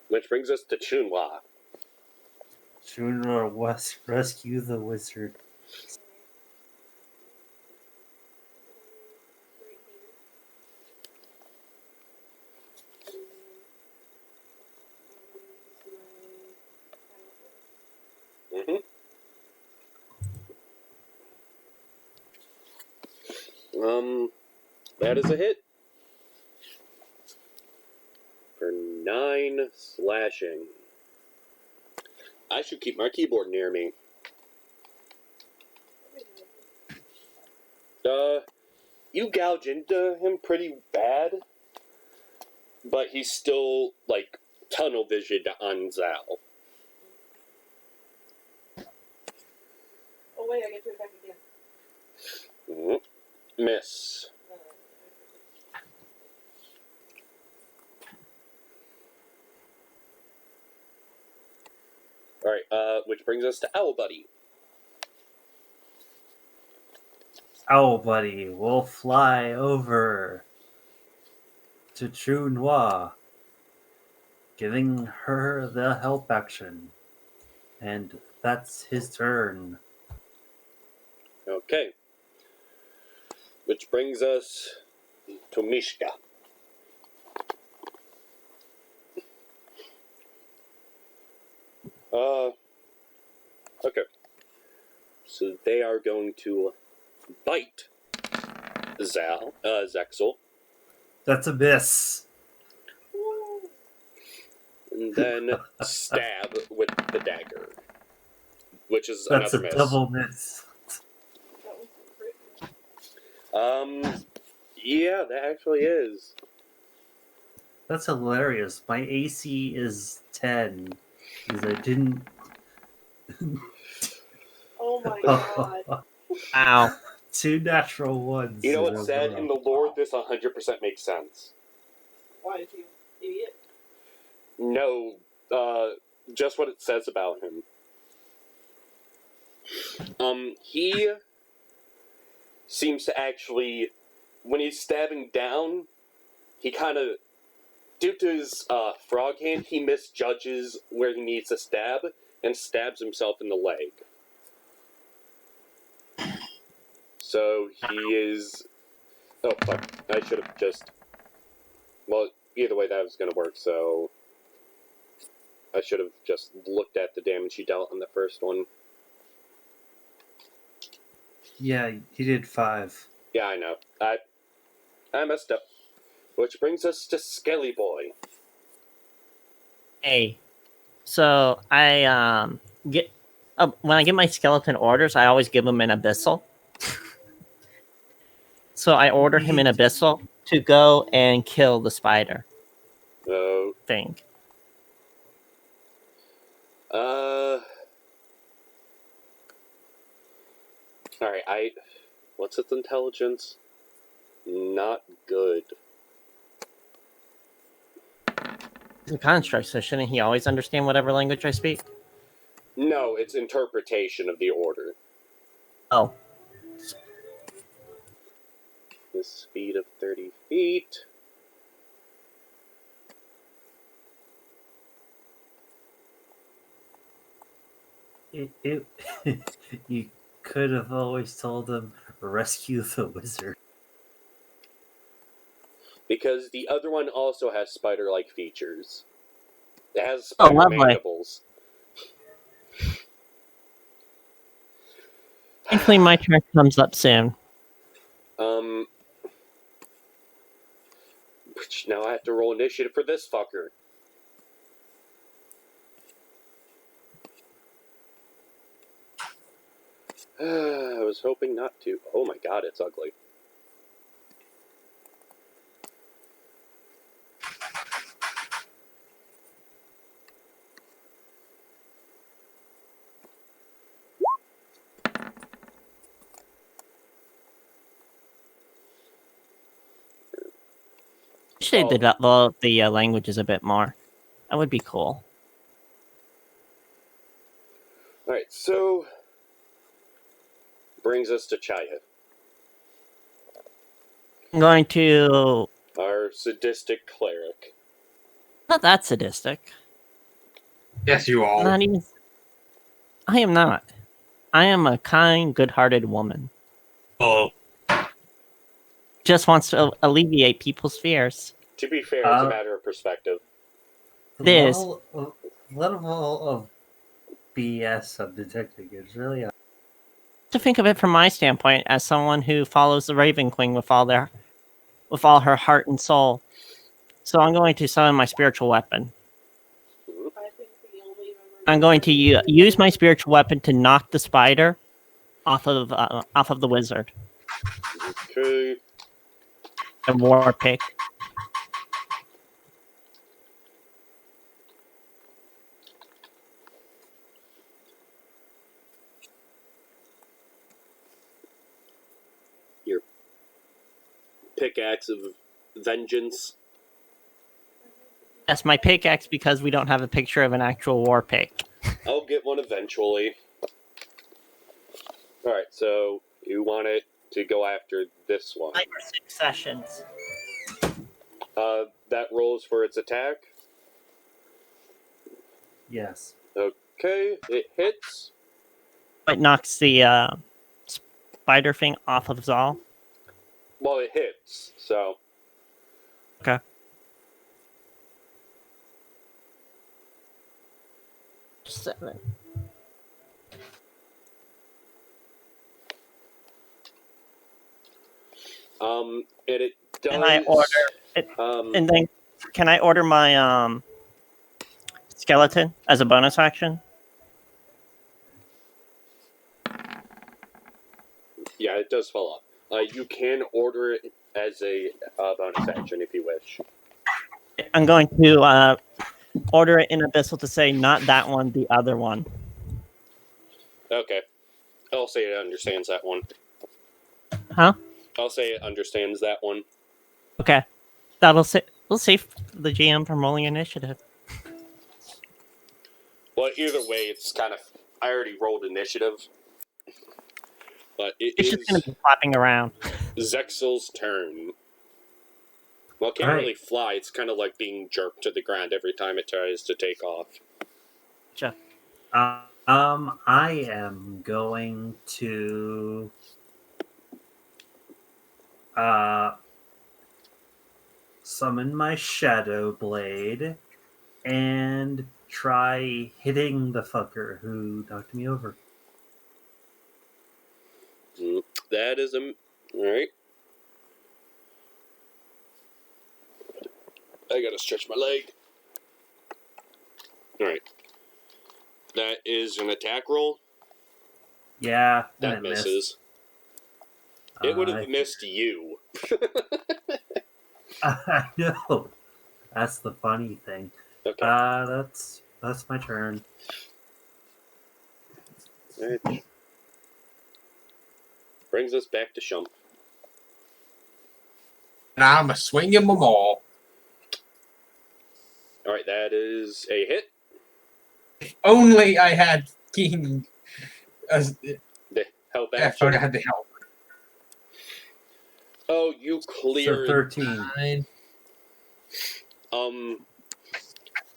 Which brings us to Chunhua. Sooner West rescue the wizard. Mm-hmm. That is a hit. For 9 slashing. I should keep my keyboard near me. You gouge into him pretty bad, but he's still, like, tunnel visioned on Zal. Oh wait, I get to attack again. Miss. Alright, which brings us to Owl Buddy. Owl Buddy will fly over to Chunhua, giving her the help action. And that's his turn. Okay. Which brings us to Mishka. Okay. So they are going to bite Zexel, That's a miss. and then stab with the dagger, which is That's another a miss. double miss. That was great. Yeah, that actually is. That's hilarious. My AC is 10 because I didn't. Oh my god. Wow. 2 natural ones. You know in a what's sad? row. In the lore, this 100% makes sense. Why is he idiot? No, just what it says about him. He seems to actually, when he's stabbing down, he kind of, due to his frog hand, he misjudges where he needs to stab and stabs himself in the leg. So he is. Oh, fuck. I should have just. Well, either way, that was going to work, so. I should have just looked at the damage he dealt on the first one. Yeah, he did 5. Yeah, I know. I messed up. Which brings us to Skelly Boy. Hey, so I get when I give my skeleton orders, I always give him an abyssal. So I order him an abyssal to go and kill the spider Oh. thing. Alright, what's its intelligence? Not good. He's a construct, so shouldn't he always understand whatever language I speak? No, it's interpretation of the order. Oh. The speed of 30 feet. You could have always told him rescue the wizard. Because the other one also has spider-like features. It has Oh, spider lovely. mandibles. Thankfully, my turn comes up soon. Now I have to roll initiative for this fucker. I was hoping not to. Oh my god, it's ugly. I should have developed the languages a bit more. That would be cool. Alright, so Brings us to Chaya, I'm going to. our sadistic cleric. Not that sadistic. Yes, you all. Not even. I am not. I am a kind, good-hearted woman. Oh. Just wants to alleviate people's fears. To be fair, it's a matter of perspective. The This. level of BS of detecting is really. To think of it from my standpoint, as someone who follows the Raven Queen with all her heart and soul. So I'm going to summon my spiritual weapon. I think the only member I'm going to use my spiritual weapon to knock the spider off of the wizard. Okay. A war pick. Your pickaxe of vengeance. That's my pickaxe because we don't have a picture of an actual war pick. I'll get one eventually. Alright, so you want it to go after this one. 5 or 6 sessions. That rolls for its attack. Yes. Okay, it hits. It knocks the spider thing off of Zal. Well, it hits, so. Okay. Seven. It does. And I order it, and then can I order my skeleton as a bonus action? Yeah, it does fall off. You can order it as a bonus action if you wish. I'm going to order it in Abyssal to say not that one, the other one. Okay. I'll say it understands that one. Huh? I'll say it understands that one. Okay. We'll save the GM from rolling initiative. Well, either way, it's kind of. I already rolled initiative. But It's just going to be flopping around. Zexel's turn. Well, it can't Alright. really fly. It's kind of like being jerked to the ground every time it tries to take off. Sure. I am going to summon my Shadow Blade and try hitting the fucker who knocked me over. That is alright. I gotta stretch my leg. Alright. That is an attack roll. Yeah, and That it missed. misses. It would have I- missed you. I know. That's the funny thing. Okay. That's my turn. Alright. Brings us back to Shump. And I'm a swinging them all. Alright, that is a hit. If only I had King. The help If action. only I had the help. Oh, you So cleared. 13.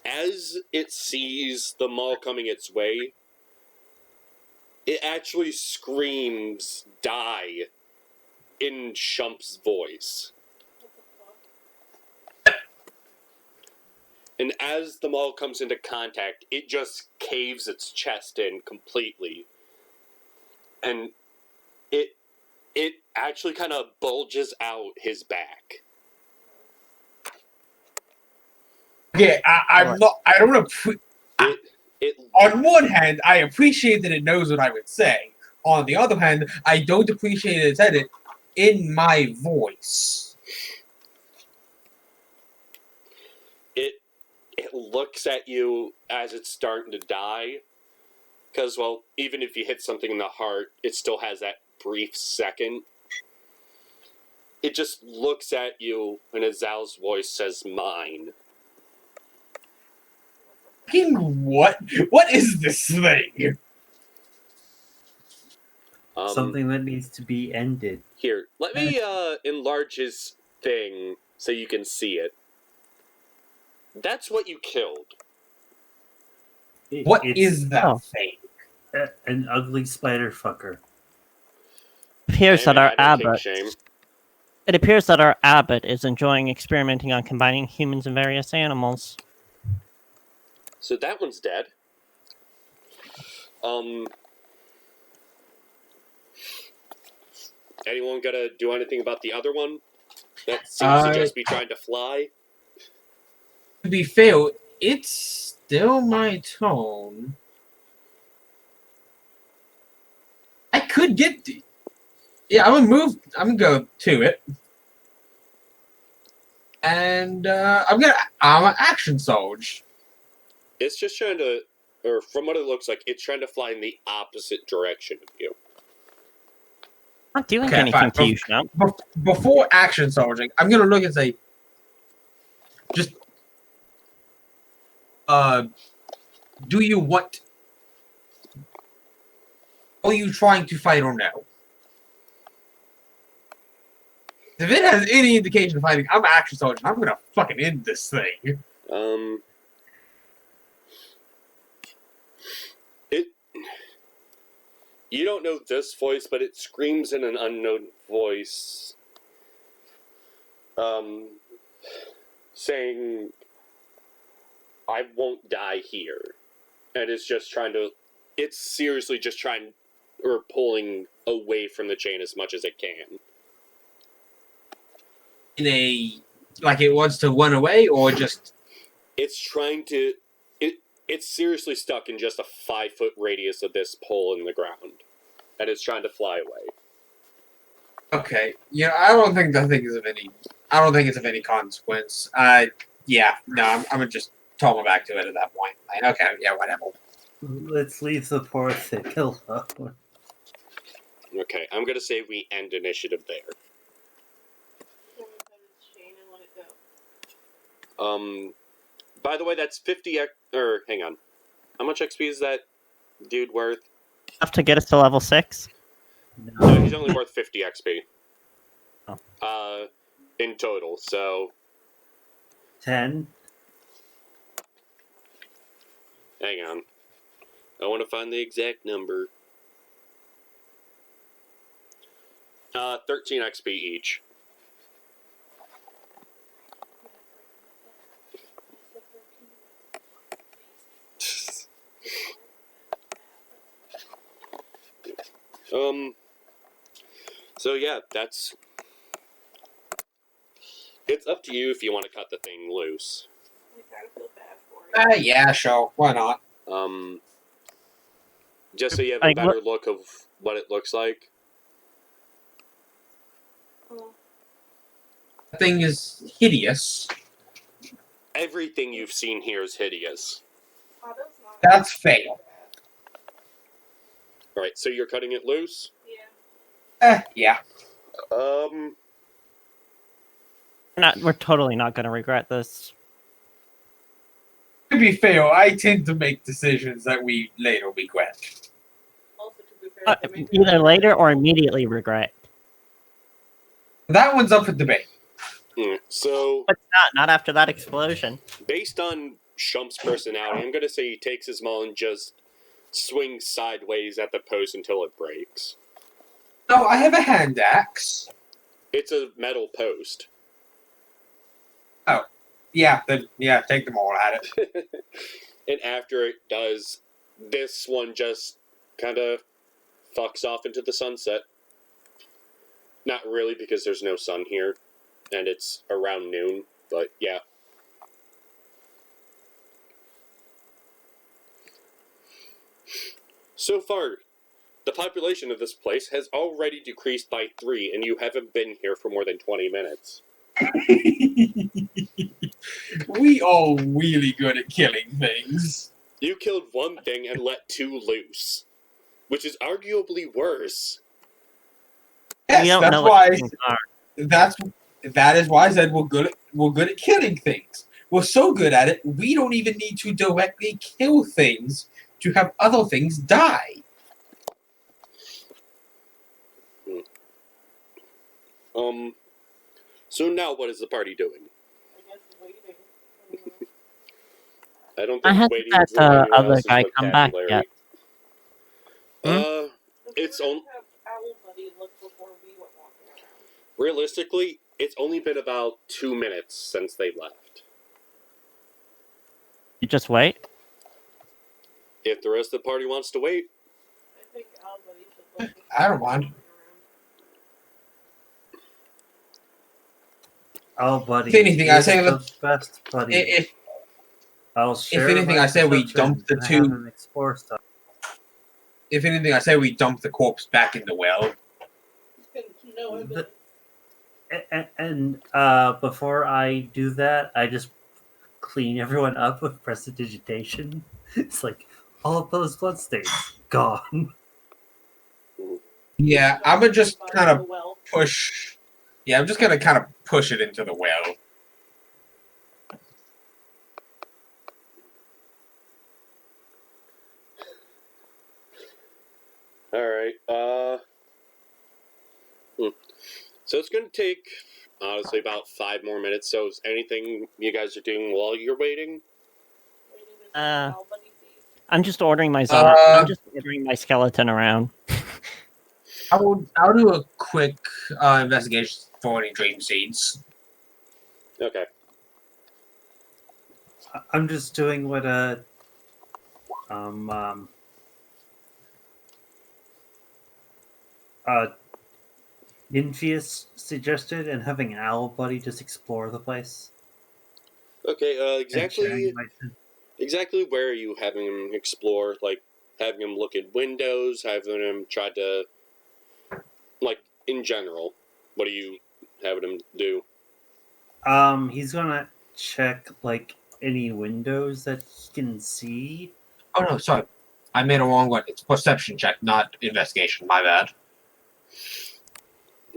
As it sees the maul coming its way, it actually screams, "Die," in Shump's voice. And as the maul comes into contact, it just caves its chest in completely. And it actually kind of bulges out his back. Yeah, I'm not. I don't appreciate. It On one hand, I appreciate that it knows what I would say. On the other hand, I don't appreciate it said it in my voice. It looks at you as it's starting to die. Because, well, even if you hit something in the heart, it still has that brief second. It just looks at you, and Azal's voice says, "Mine." Fucking what? What is this thing? Something that needs to be ended. Here, let me enlarge his thing so you can see it. That's what you killed. What It's is that Oh. thing? an ugly spider fucker. Appears that our I don't take abbot. shame. It appears that our abbot is enjoying experimenting on combining humans and various animals. So that one's dead. Anyone gonna do anything about the other one? That seems to just be trying to fly. To be fair, it's still my tone. I could get. Yeah, I'm gonna move. I'm gonna go to it, and I'm gonna action surge. It's just trying to, or from what it looks like, it's trying to fly in the opposite direction of you. Not doing Okay, anything fine. to you, Shemp. Before action surging, I'm gonna look and say, just do you want? Are you trying to fight or no? If it has any indication of fighting, I'm action surging. I'm gonna fucking end this thing. You don't know this voice, but it screams in an unknown voice, saying, "I won't die here," and it's just trying to. It's seriously just trying, or pulling away from the chain as much as it can. In a like it wants to run away, or just It's trying to. It's seriously stuck in just a 5-foot radius of this pole in the ground, and it's trying to fly away. okay. Yeah, I don't think that thing is of any. I don't think it's of any consequence. Yeah, no, I'm gonna just toll him back to it at that point. Like, okay, yeah, whatever. Let's leave the poor thing alone. Okay, I'm gonna say we end initiative there. Can we cut its chain and let it go? By the way, that's 50 or hang on. How much XP is that dude worth? Enough to get us to level 6? No, he's only worth 50 XP. Oh. In total, so 10. hang on. I want to find the exact number. 13 XP each. So yeah, that's... It's up to you if you want to cut the thing loose. I kind of feel bad for it. Yeah, sure. Why not? Just so you have a better look of what it looks like. Oh. That thing is hideous. Everything you've seen here is hideous. That's fair. Alright, so you're cutting it loose? Yeah. Yeah. We're totally not going to regret this. To be fair, I tend to make decisions that we later regret. Also, to be fair, if I make Either later or immediately regret. That one's up for debate. So, But not after that explosion. based on Shump's personality, I'm going to say he takes his maul and just swings sideways at the post until it breaks. No, I have a hand axe. It's a metal post. Yeah, then take them all at it. And after it does, this one just kind of fucks off into the sunset. Not really, because there's no sun here, and it's around noon, but yeah. So far, the population of this place has already decreased by 3, and you haven't been here for more than 20 minutes. We are really good at killing things. You killed one thing and let 2 loose, which is arguably worse. Yes, We don't that's know why. what things are. That is why I said we're good at killing things. We're so good at it, we don't even need to directly kill things to have other things die. So now what is the party doing? I guess waiting. I don't I think haven't waiting had for the anyone other else's guy come back vocabulary. yet. It's on. on. Have Owl Buddy look before we went walking around. Realistically, it's only been about 2 minutes since they left. You just wait. If the rest of the party wants to wait, I think Owl Buddy should look. I don't mind. Oh, buddy. If anything, I say the best buddy. If I'll share anything, my I say we perception dump the and two- have him explore stuff. if anything, I say we dump the corpse back in the well. No evidence. And before I do that, I just clean everyone up with prestidigitation. It's like all of those bloodstains gone. Yeah, I'm gonna just kind of Well, push. Yeah, I'm just gonna kind of push it into the well. alright, So it's gonna take, honestly, about 5 more minutes, so is anything you guys are doing while you're waiting? waiting to see Uh, Owl Buddy sees. I'm just ordering my zombie. I'm just ordering my skeleton around. I'll do a quick investigation for any dream seeds. Okay. I'm just doing what Ninfius suggested and having Owl Buddy just explore the place. Okay, and sharing exactly where are you having him explore? Like, having him look at windows, having him try to, like, in general, what are you having him do? He's gonna check like any windows that he can see. Oh no, sorry, I made a wrong one. It's perception check, not investigation. My bad.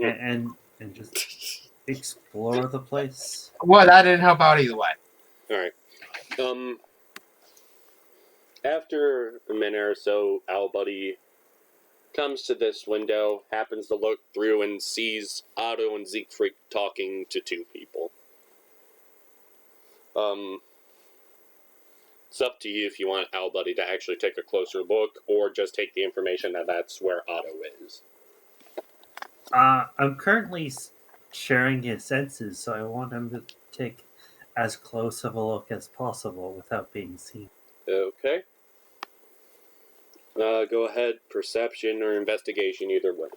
and just explore the place. Well, that didn't help out either way. Alright. After a minute or so, Owl Buddy comes to this window, happens to look through, and sees Otto and Siegfried talking to 2 people. It's up to you if you want Owl Buddy to actually take a closer look, or just take the information that that's where Otto is. I'm currently sharing his senses, so I want him to take as close of a look as possible without being seen. Okay. Go ahead, perception or investigation, either way.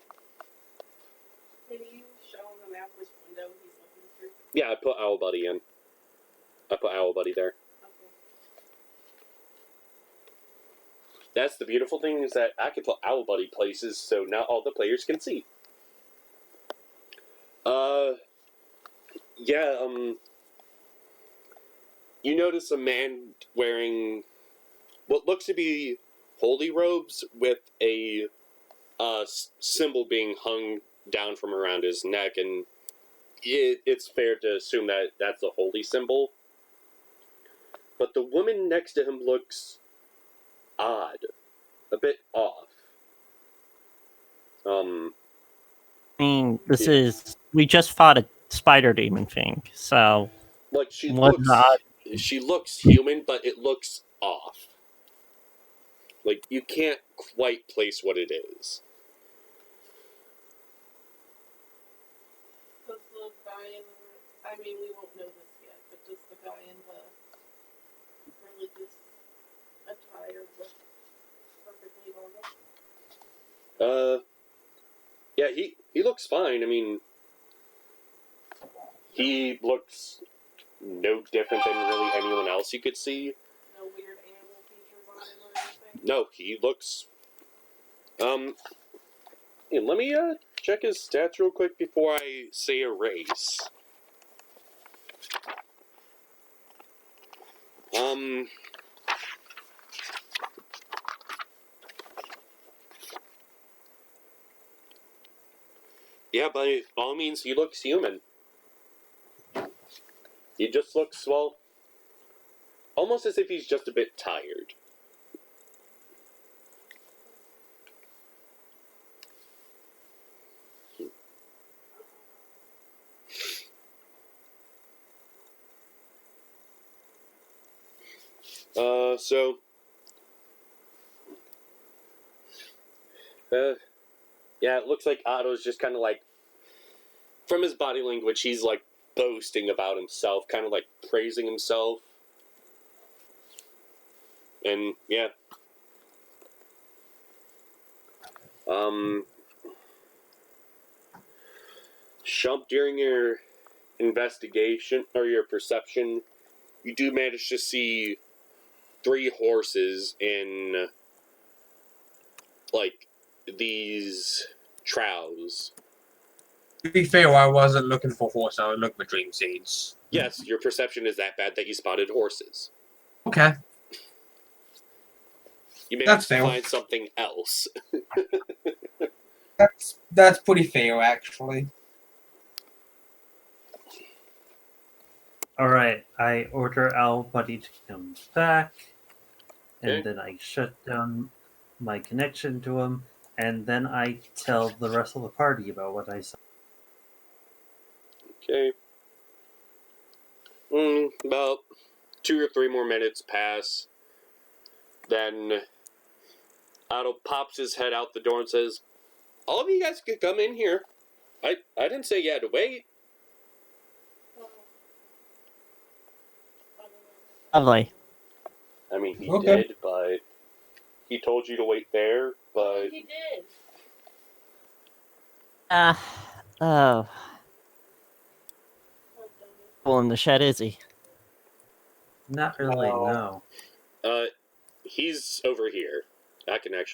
Can you show on the map which window he's looking through? Yeah, I put Owl Buddy in. I put Owl Buddy there. Okay. That's the beautiful thing, is that I can put Owl Buddy places so not all the players can see. You notice a man wearing what looks to be holy robes with a symbol being hung down from around his neck, and it's fair to assume that that's a holy symbol. But the woman next to him looks odd, a bit off. I mean, we just fought a spider demon thing, so Like she What looks human, but it looks off. Like you can't quite place what it is. Does the guy in the... I mean, we won't know this yet, but does the guy in the religious attire look perfectly normal? Yeah, he looks fine. I mean, he looks no different than really anyone else you could see. No weird animal features on him or anything? No, he looks. Yeah, let me check his stats real quick before I say a race. Yeah, by all means, he looks human. He just looks, well, almost as if he's just a bit tired. So. Yeah, it looks like Otto's just kind of like, from his body language, he's like boasting about himself, kind of like praising himself. And yeah. Shump, during your investigation or your perception, you do manage to see 3 horses in like these troughs. To be fair, I wasn't looking for horse. I was looking for dream seeds. Yes, your perception is that bad that you spotted horses. Okay, You managed That's to fair. find something else. that's pretty fair, actually. All right, I order Owl Buddy to come back, and Okay. then I shut down my connection to him, and then I tell the rest of the party about what I saw. Okay. About 2 or 3 more minutes pass. Then Otto pops his head out the door and says, "All of you guys can come in here. I didn't say you had to wait." Well, I don't know. Lovely. I mean, he Okay. did, but he told you to wait there, but He did. Oh. Oh, dummy. Well, in the shed, is he? Not really, No. no. he's over here. I can actually